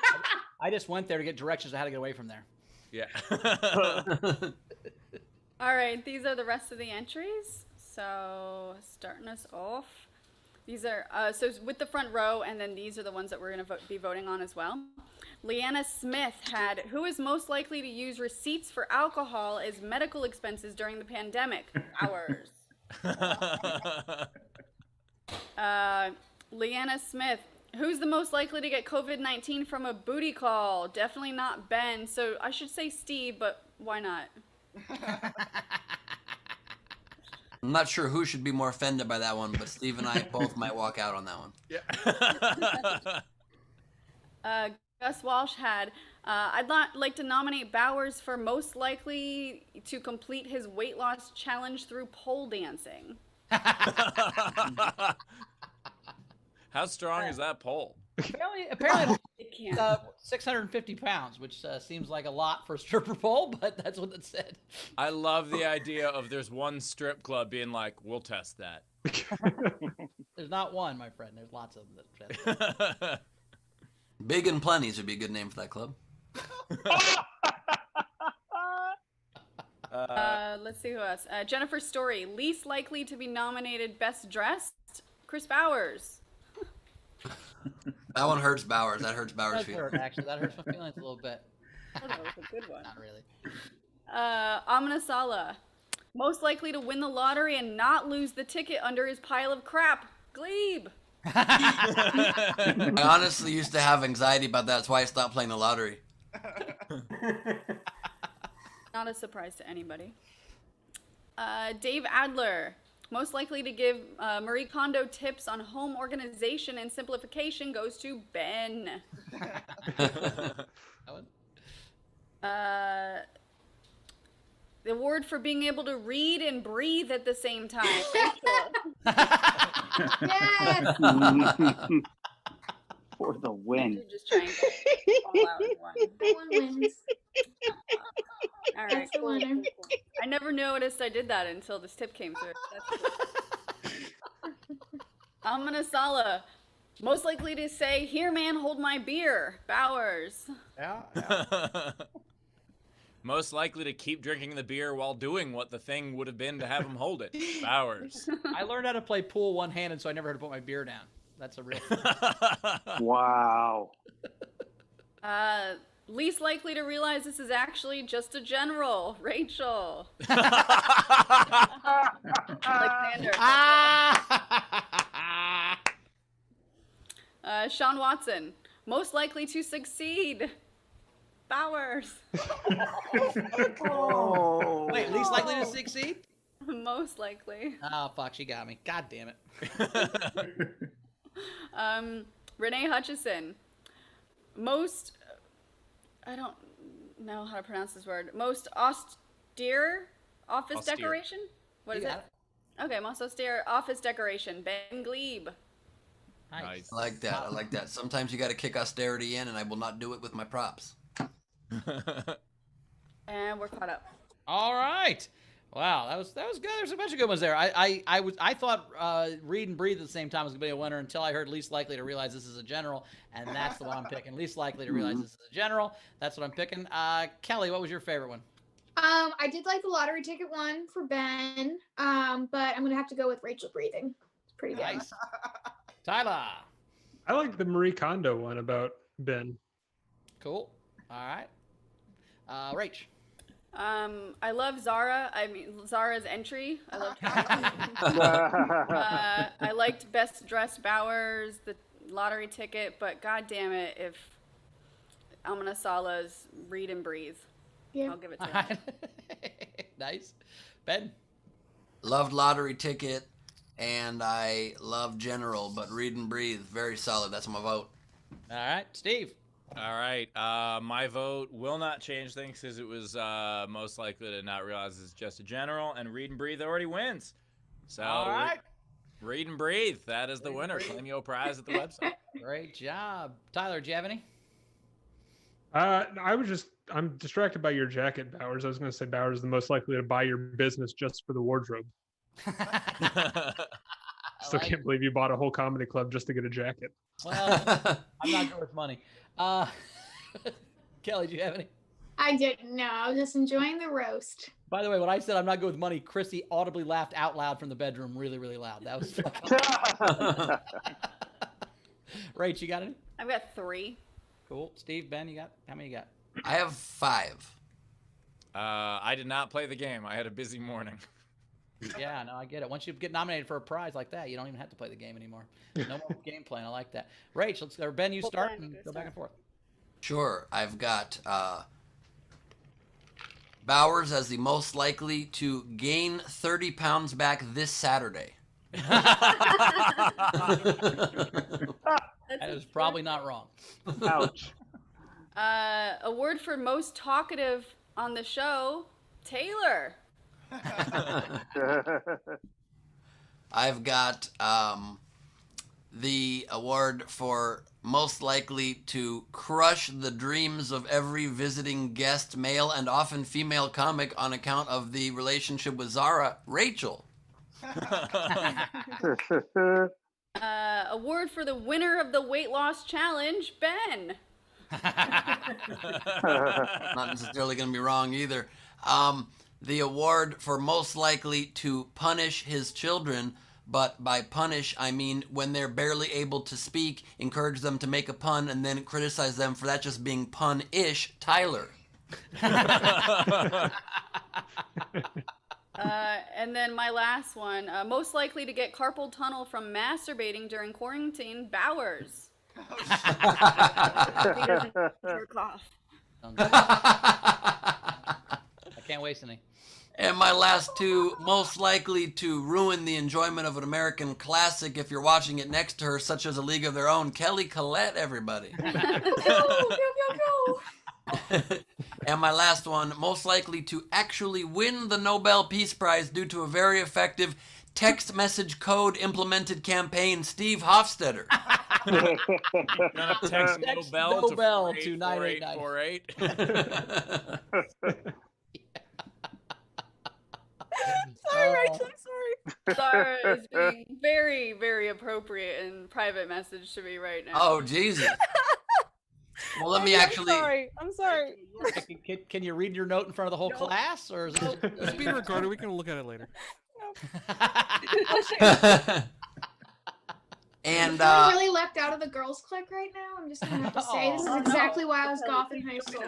I just went there to get directions on how to get away from there. Yeah. All right, these are the rest of the entries. So starting us off, these are so with the front row, and then these are the ones that we're going to be voting on as well. Leanna Smith had, who is most likely to use receipts for alcohol as medical expenses during the pandemic? Ours. Leanna Smith, Who's the most likely to get COVID-19 from a booty call? Definitely not Ben. So I should say Steve, but why not? I'm not sure who should be more offended by that one, but Steve and I both might walk out on that one. Yeah. Gus Walsh had, I'd like to nominate Bowers for most likely to complete his weight loss challenge through pole dancing. How strong is that pole? Apparently It can't. 650 pounds, which seems like a lot for a stripper pole, but that's what it said. I love the idea of there's one strip club being like, we'll test that. There's not one, my friend. There's lots of them that test it. Big and Plenty's would be a good name for that club. Let's see who else. Jennifer Story, least likely to be nominated Best Dressed, Chris Bowers. That one hurts Bowers. That hurts Bowers' That feelings. hurt, actually. That hurts my feelings a little bit. Oh, that was a good one. Not really. Amina Sala, most likely to win the lottery and not lose the ticket under his pile of crap, Gleib. I honestly used to have anxiety about that. That's why I stopped playing the lottery. Not a surprise to anybody. Dave Adler, most likely to give Marie Kondo tips on home organization and simplification, goes to Ben. The award for being able to read and breathe at the same time. Yes. For the win. Just trying to all out in one. That one wins. All right. That's the winner. I never noticed I did that until this tip came through. Amina Sala, most likely to say, "Here, man, hold my beer." Bowers. Yeah. Most likely to keep drinking the beer while doing what the thing would have been to have him hold it. Bowers. I learned how to play pool one-handed, so I never had to put my beer down. That's a real. Wow. Least likely to realize this is actually just a general, Rachel. Alexander. Sean Watson, most likely to succeed, Bowers. Oh. Wait, least likely to succeed? Most likely. Oh, fuck, she got me. God damn it. Renee Hutchison, most, I don't know how to pronounce this word, most austere office decoration? What is it? Okay, most austere office decoration, Ben Gleib. Nice. I like that. I like that. Sometimes you got to kick austerity in, and I will not do it with my props. And we're caught up. All right. Wow, that was good. There's a bunch of good ones there. I thought read and breathe at the same time was gonna be a winner until I heard least likely to realize this is a general, and that's the one I'm picking. Least likely to realize this is a general. That's what I'm picking. Kelly, what was your favorite one? I did like the lottery ticket one for Ben, but I'm gonna have to go with Rachel breathing. It's pretty good. Nice. Tyler. I like the Marie Kondo one about Ben. Cool. All right. Rach. I love Zara. I mean, Zara's entry. I loved I liked Best Dressed Bowers, the lottery ticket, but god damn it, if Amina Sala's read and breathe. Yeah. I'll give it to her. Nice. Ben. Loved lottery ticket, and I love general, but read and breathe, very solid. That's my vote. All right, Steve. All right. My vote will not change things because it was most likely to not realize it's just a general, and read and breathe already wins. So all right. Read and breathe. That is the winner. Claim your prize at the website. Great job. Tyler, do you have any? I'm distracted by your jacket, Bowers. I was going to say Bowers is the most likely to buy your business just for the wardrobe. Still can't believe you bought a whole comedy club just to get a jacket. Well, I'm not good with money. Kelly, do you have any? I didn't know. I was just enjoying the roast. By the way, when I said I'm not good with money, Chrissy audibly laughed out loud from the bedroom really, really loud. That was Rach, you got any? I've got 3. Cool. Steve, Ben, you got how many you got? I have 5. I did not play the game. I had a busy morning. Yeah, no, I get it. Once you get nominated for a prize like that, you don't even have to play the game anymore. No more game playing. I like that. Rachel, or Ben, you start and go back and forth. Sure. I've got Bowers as the most likely to gain 30 pounds back this Saturday. That is probably not wrong. Ouch. Award for most talkative on the show, Taylor. I've got the award for most likely to crush the dreams of every visiting guest, male and often female comic on account of the relationship with Zara, Rachel. Award for the winner of the weight loss challenge, Ben. Not necessarily going to be wrong either. The award for most likely to punish his children, but by punish I mean when they're barely able to speak, encourage them to make a pun and then criticize them for that just being pun-ish, Tyler. And then my last one, most likely to get carpal tunnel from masturbating during quarantine, Bowers. Jerk off. I can't waste any. And my last two, most likely to ruin the enjoyment of an American classic if you're watching it next to her, such as A League of Their Own, Kelly Collette, everybody. And my last one, most likely to actually win the Nobel Peace Prize due to a very effective text message code implemented campaign, Steve Hofstetter. Text Nobel to 9848. Sorry, Rachel. I'm sorry. Sorry, is being very, very appropriate and private message to me right now. Oh, Jesus. Well, let me actually. I'm sorry. Can you read your note in front of the whole class, or is it? It's being recorded. We can look at it later. And I really left out of the girls' clique right now. I'm just gonna have to say this is exactly why I was goth in high school.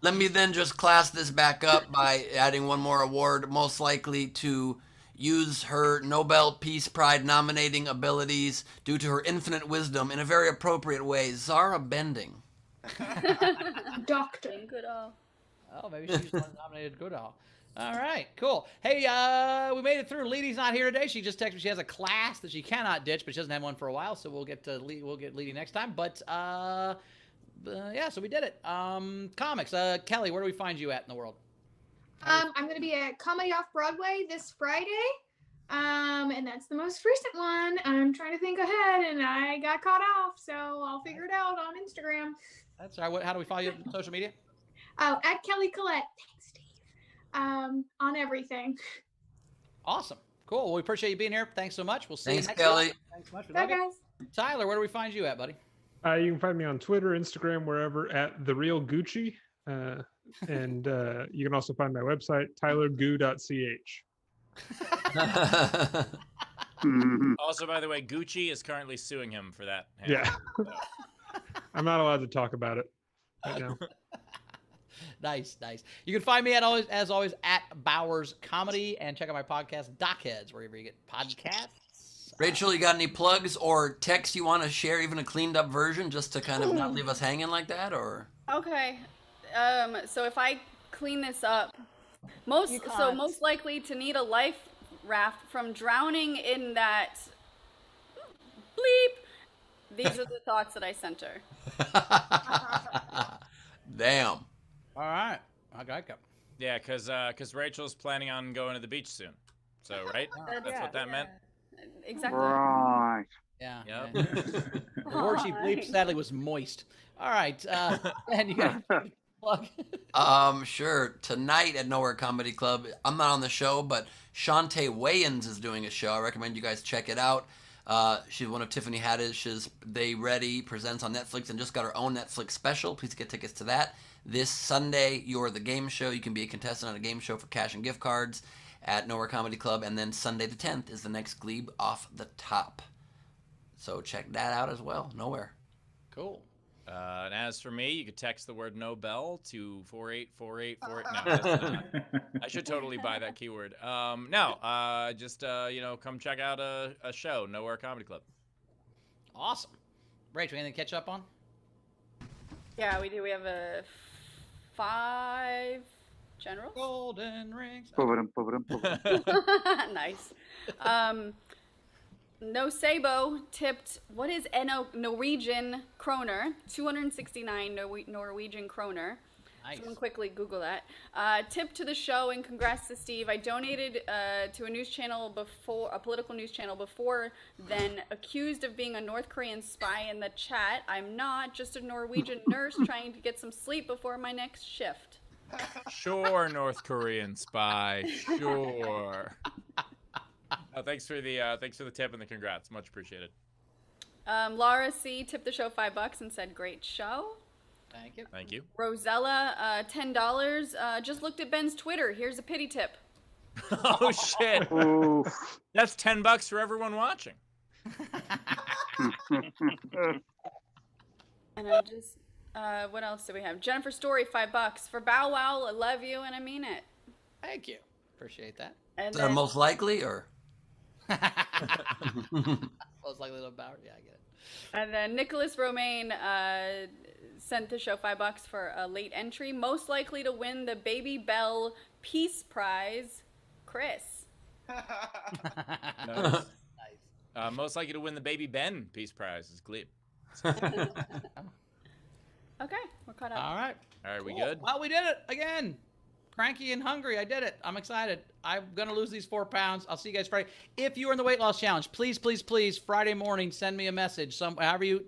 Let me then just class this back up by adding one more award, most likely to use her Nobel Peace Prize nominating abilities due to her infinite wisdom in a very appropriate way, Zara Bending. Doctor. Goodall. Oh, maybe she's the one nominated Goodall. All right, cool. Hey, we made it through. Leedy's not here today. She just texted me she has a class that she cannot ditch, but she doesn't have one for a while, so we'll get Leedy next time. But yeah, so we did it. Comics. Kelly, where do we find you at in the world? I'm going to be at Comedy Off Broadway this Friday. And that's the most recent one. I'm trying to think ahead, and I got caught off, so I'll figure it out on Instagram. That's all right. How do we follow you on social media? Oh, at Kelly Collette. Thanks, Steve. On everything. Awesome. Cool. Well, we appreciate you being here. Thanks so much. We'll see you next Kelly. time. Thanks so much. Bye, guys. Tyler, where do we find you at, buddy? You can find me on Twitter, Instagram, wherever at The Real Gucci. And you can also find my website, tylergoo.ch. Also, by the way, Gucci is currently suing him for that. Yeah. I'm not allowed to talk about it right now. Nice. You can find me as always at Bowers Comedy, and check out my podcast, Dockheads, wherever you get podcasts. Rachel, you got any plugs or texts you want to share, even a cleaned up version, just to kind of not leave us hanging like that, or? Okay. So if I clean this up, most likely to need a life raft from drowning in that bleep. These are the thoughts that I sent her. Damn. All right. I got it. Yeah, because Rachel's planning on going to the beach soon. So, right? That's what that meant? Exactly. Right. Yeah. Yep. The word she bleeped sadly was moist. All right. And you got a plug? Sure. Tonight at Nowhere Comedy Club, I'm not on the show, but Shantae Wayans is doing a show. I recommend you guys check it out. She's one of Tiffany Haddish's They Ready presents on Netflix and just got her own Netflix special. Please get tickets to that. This Sunday, You're the Game Show. You can be a contestant on a game show for cash and gift cards at Nowhere Comedy Club. And then Sunday the 10th is the next Gleib Off the Top. So check that out as well. Nowhere. Cool. And as for me, you could text the word Nobel to 484848. No, that's, I should totally buy that keyword. Just come check out a show, Nowhere Comedy Club. Awesome. Rachel, anything to catch up on? Yeah, we do. We have a 5 generals. Golden rings. Nice. No Sabo tipped, what is Norwegian kroner? 269 Norwegian kroner. Nice. Someone quickly Google that. Tip to the show and congrats to Steve. I donated to a news channel before, a political news channel before then, accused of being a North Korean spy in the chat. I'm not, just a Norwegian nurse trying to get some sleep before my next shift. Sure, North Korean spy. Sure. Thanks for the tip and the congrats. Much appreciated. Laura C tipped the show $5 and said, "Great show." Thank you. Thank you. Rosella, $10. Just looked at Ben's Twitter. Here's a pity tip. Oh shit! That's $10 for everyone watching. And I just, what else do we have? Jennifer Story, $5 for Bow Wow. I love you and I mean it. Thank you. Appreciate that. And Is that most likely or? Most likely to Bauer. Yeah, I get it. And then Nicholas Romaine sent the show $5 for a late entry. Most likely to win the Baby Bell Peace Prize, Chris. Nice. Most likely to win the Baby Ben Peace Prize is Gleib. Okay, we're caught up. All right. All right, we Cool. good? Well, we did it again. Cranky and hungry. I did it. I'm excited. I'm going to lose these 4 pounds. I'll see you guys Friday. If you are in the weight loss challenge, please, please, please, Friday morning, send me a message. However you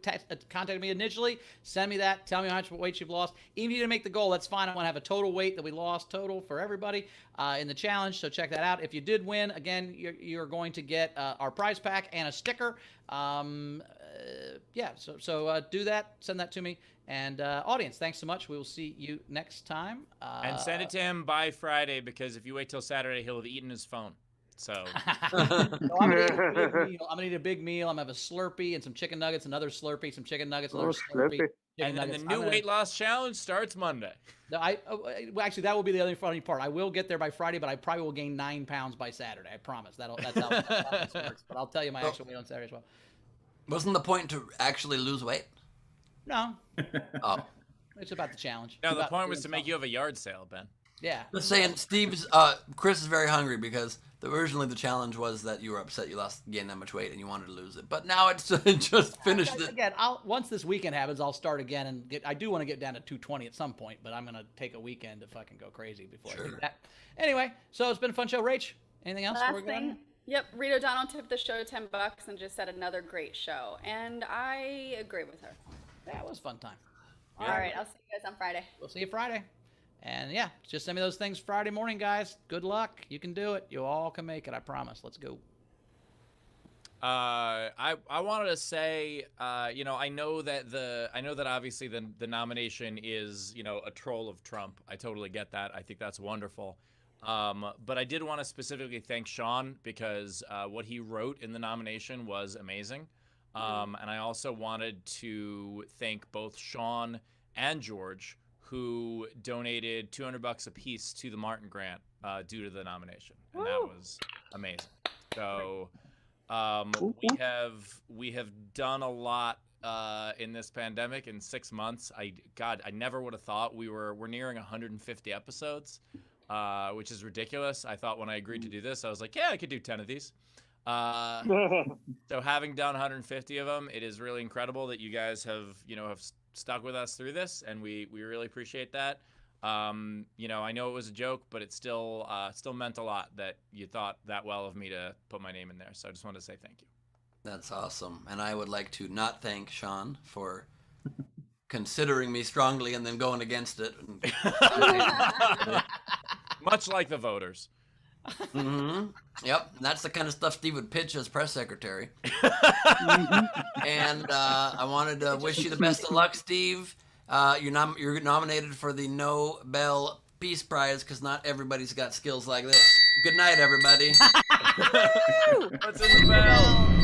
contacted me initially, send me that. Tell me how much weight you've lost. Even if you didn't make the goal, that's fine. I want to have a total weight that we lost total for everybody in the challenge. So check that out. If you did win, again, you're going to get our prize pack and a sticker. Yeah, so do that. Send that to me. And audience, thanks so much. We will see you next time. And send it to him by Friday, because if you wait till Saturday, he'll have eaten his phone. So I'm gonna eat a big meal. I'm gonna have a Slurpee and some chicken nuggets, another Slurpee, some chicken nuggets, another Slurpee. And then the new weight loss challenge starts Monday. Actually, that will be the other funny part. I will get there by Friday, but I probably will gain 9 pounds by Saturday. I promise. That's how this works. But I'll tell you my actual weight on Saturday as well. Wasn't the point to actually lose weight? No. Oh. It's about the challenge. No, the point was to make you have a yard sale, Ben. Yeah. Just saying, Chris is very hungry because originally the challenge was that you were upset you gained that much weight and you wanted to lose it. But now it's just finished it. Again, once this weekend happens, I'll start again and I do want to get down to 220 at some point, but I'm going to take a weekend to fucking go crazy before I do that. Anyway, so it's been a fun show. Rach, anything else? Last thing. Yep, Rita O'Donnell tipped the show $10 and just said another great show. And I agree with her. That was a fun time. All right, I'll see you guys on Friday. We'll see you Friday. And yeah, just send me those things Friday morning, guys. Good luck. You can do it. You all can make it. I promise. Let's go. I wanted to say, I know that obviously the nomination is, a troll of Trump. I totally get that. I think that's wonderful. But I did want to specifically thank Sean because what he wrote in the nomination was amazing. And I also wanted to thank both Sean and George, who donated $200 apiece to the Martin Grant due to the nomination, and that was amazing. So we have done a lot in this pandemic in 6 months. I never would have thought we're nearing 150 episodes, which is ridiculous. I thought when I agreed to do this, I was like, yeah, I could do 10 of these. So having done 150 of them, it is really incredible that you guys have stuck with us through this, and we really appreciate that. I know it was a joke, but it still meant a lot that you thought that well of me to put my name in there. So I just wanted to say thank you. That's awesome. And I would like to not thank Sean for considering me strongly and then going against it. Much like the voters. Mm-hmm. Yep, that's the kind of stuff Steve would pitch as press secretary. And I wanted to wish you the best of luck, Steve. You're nominated for the Nobel Peace Prize because not everybody's got skills like this. Good night, everybody. What's in the bell?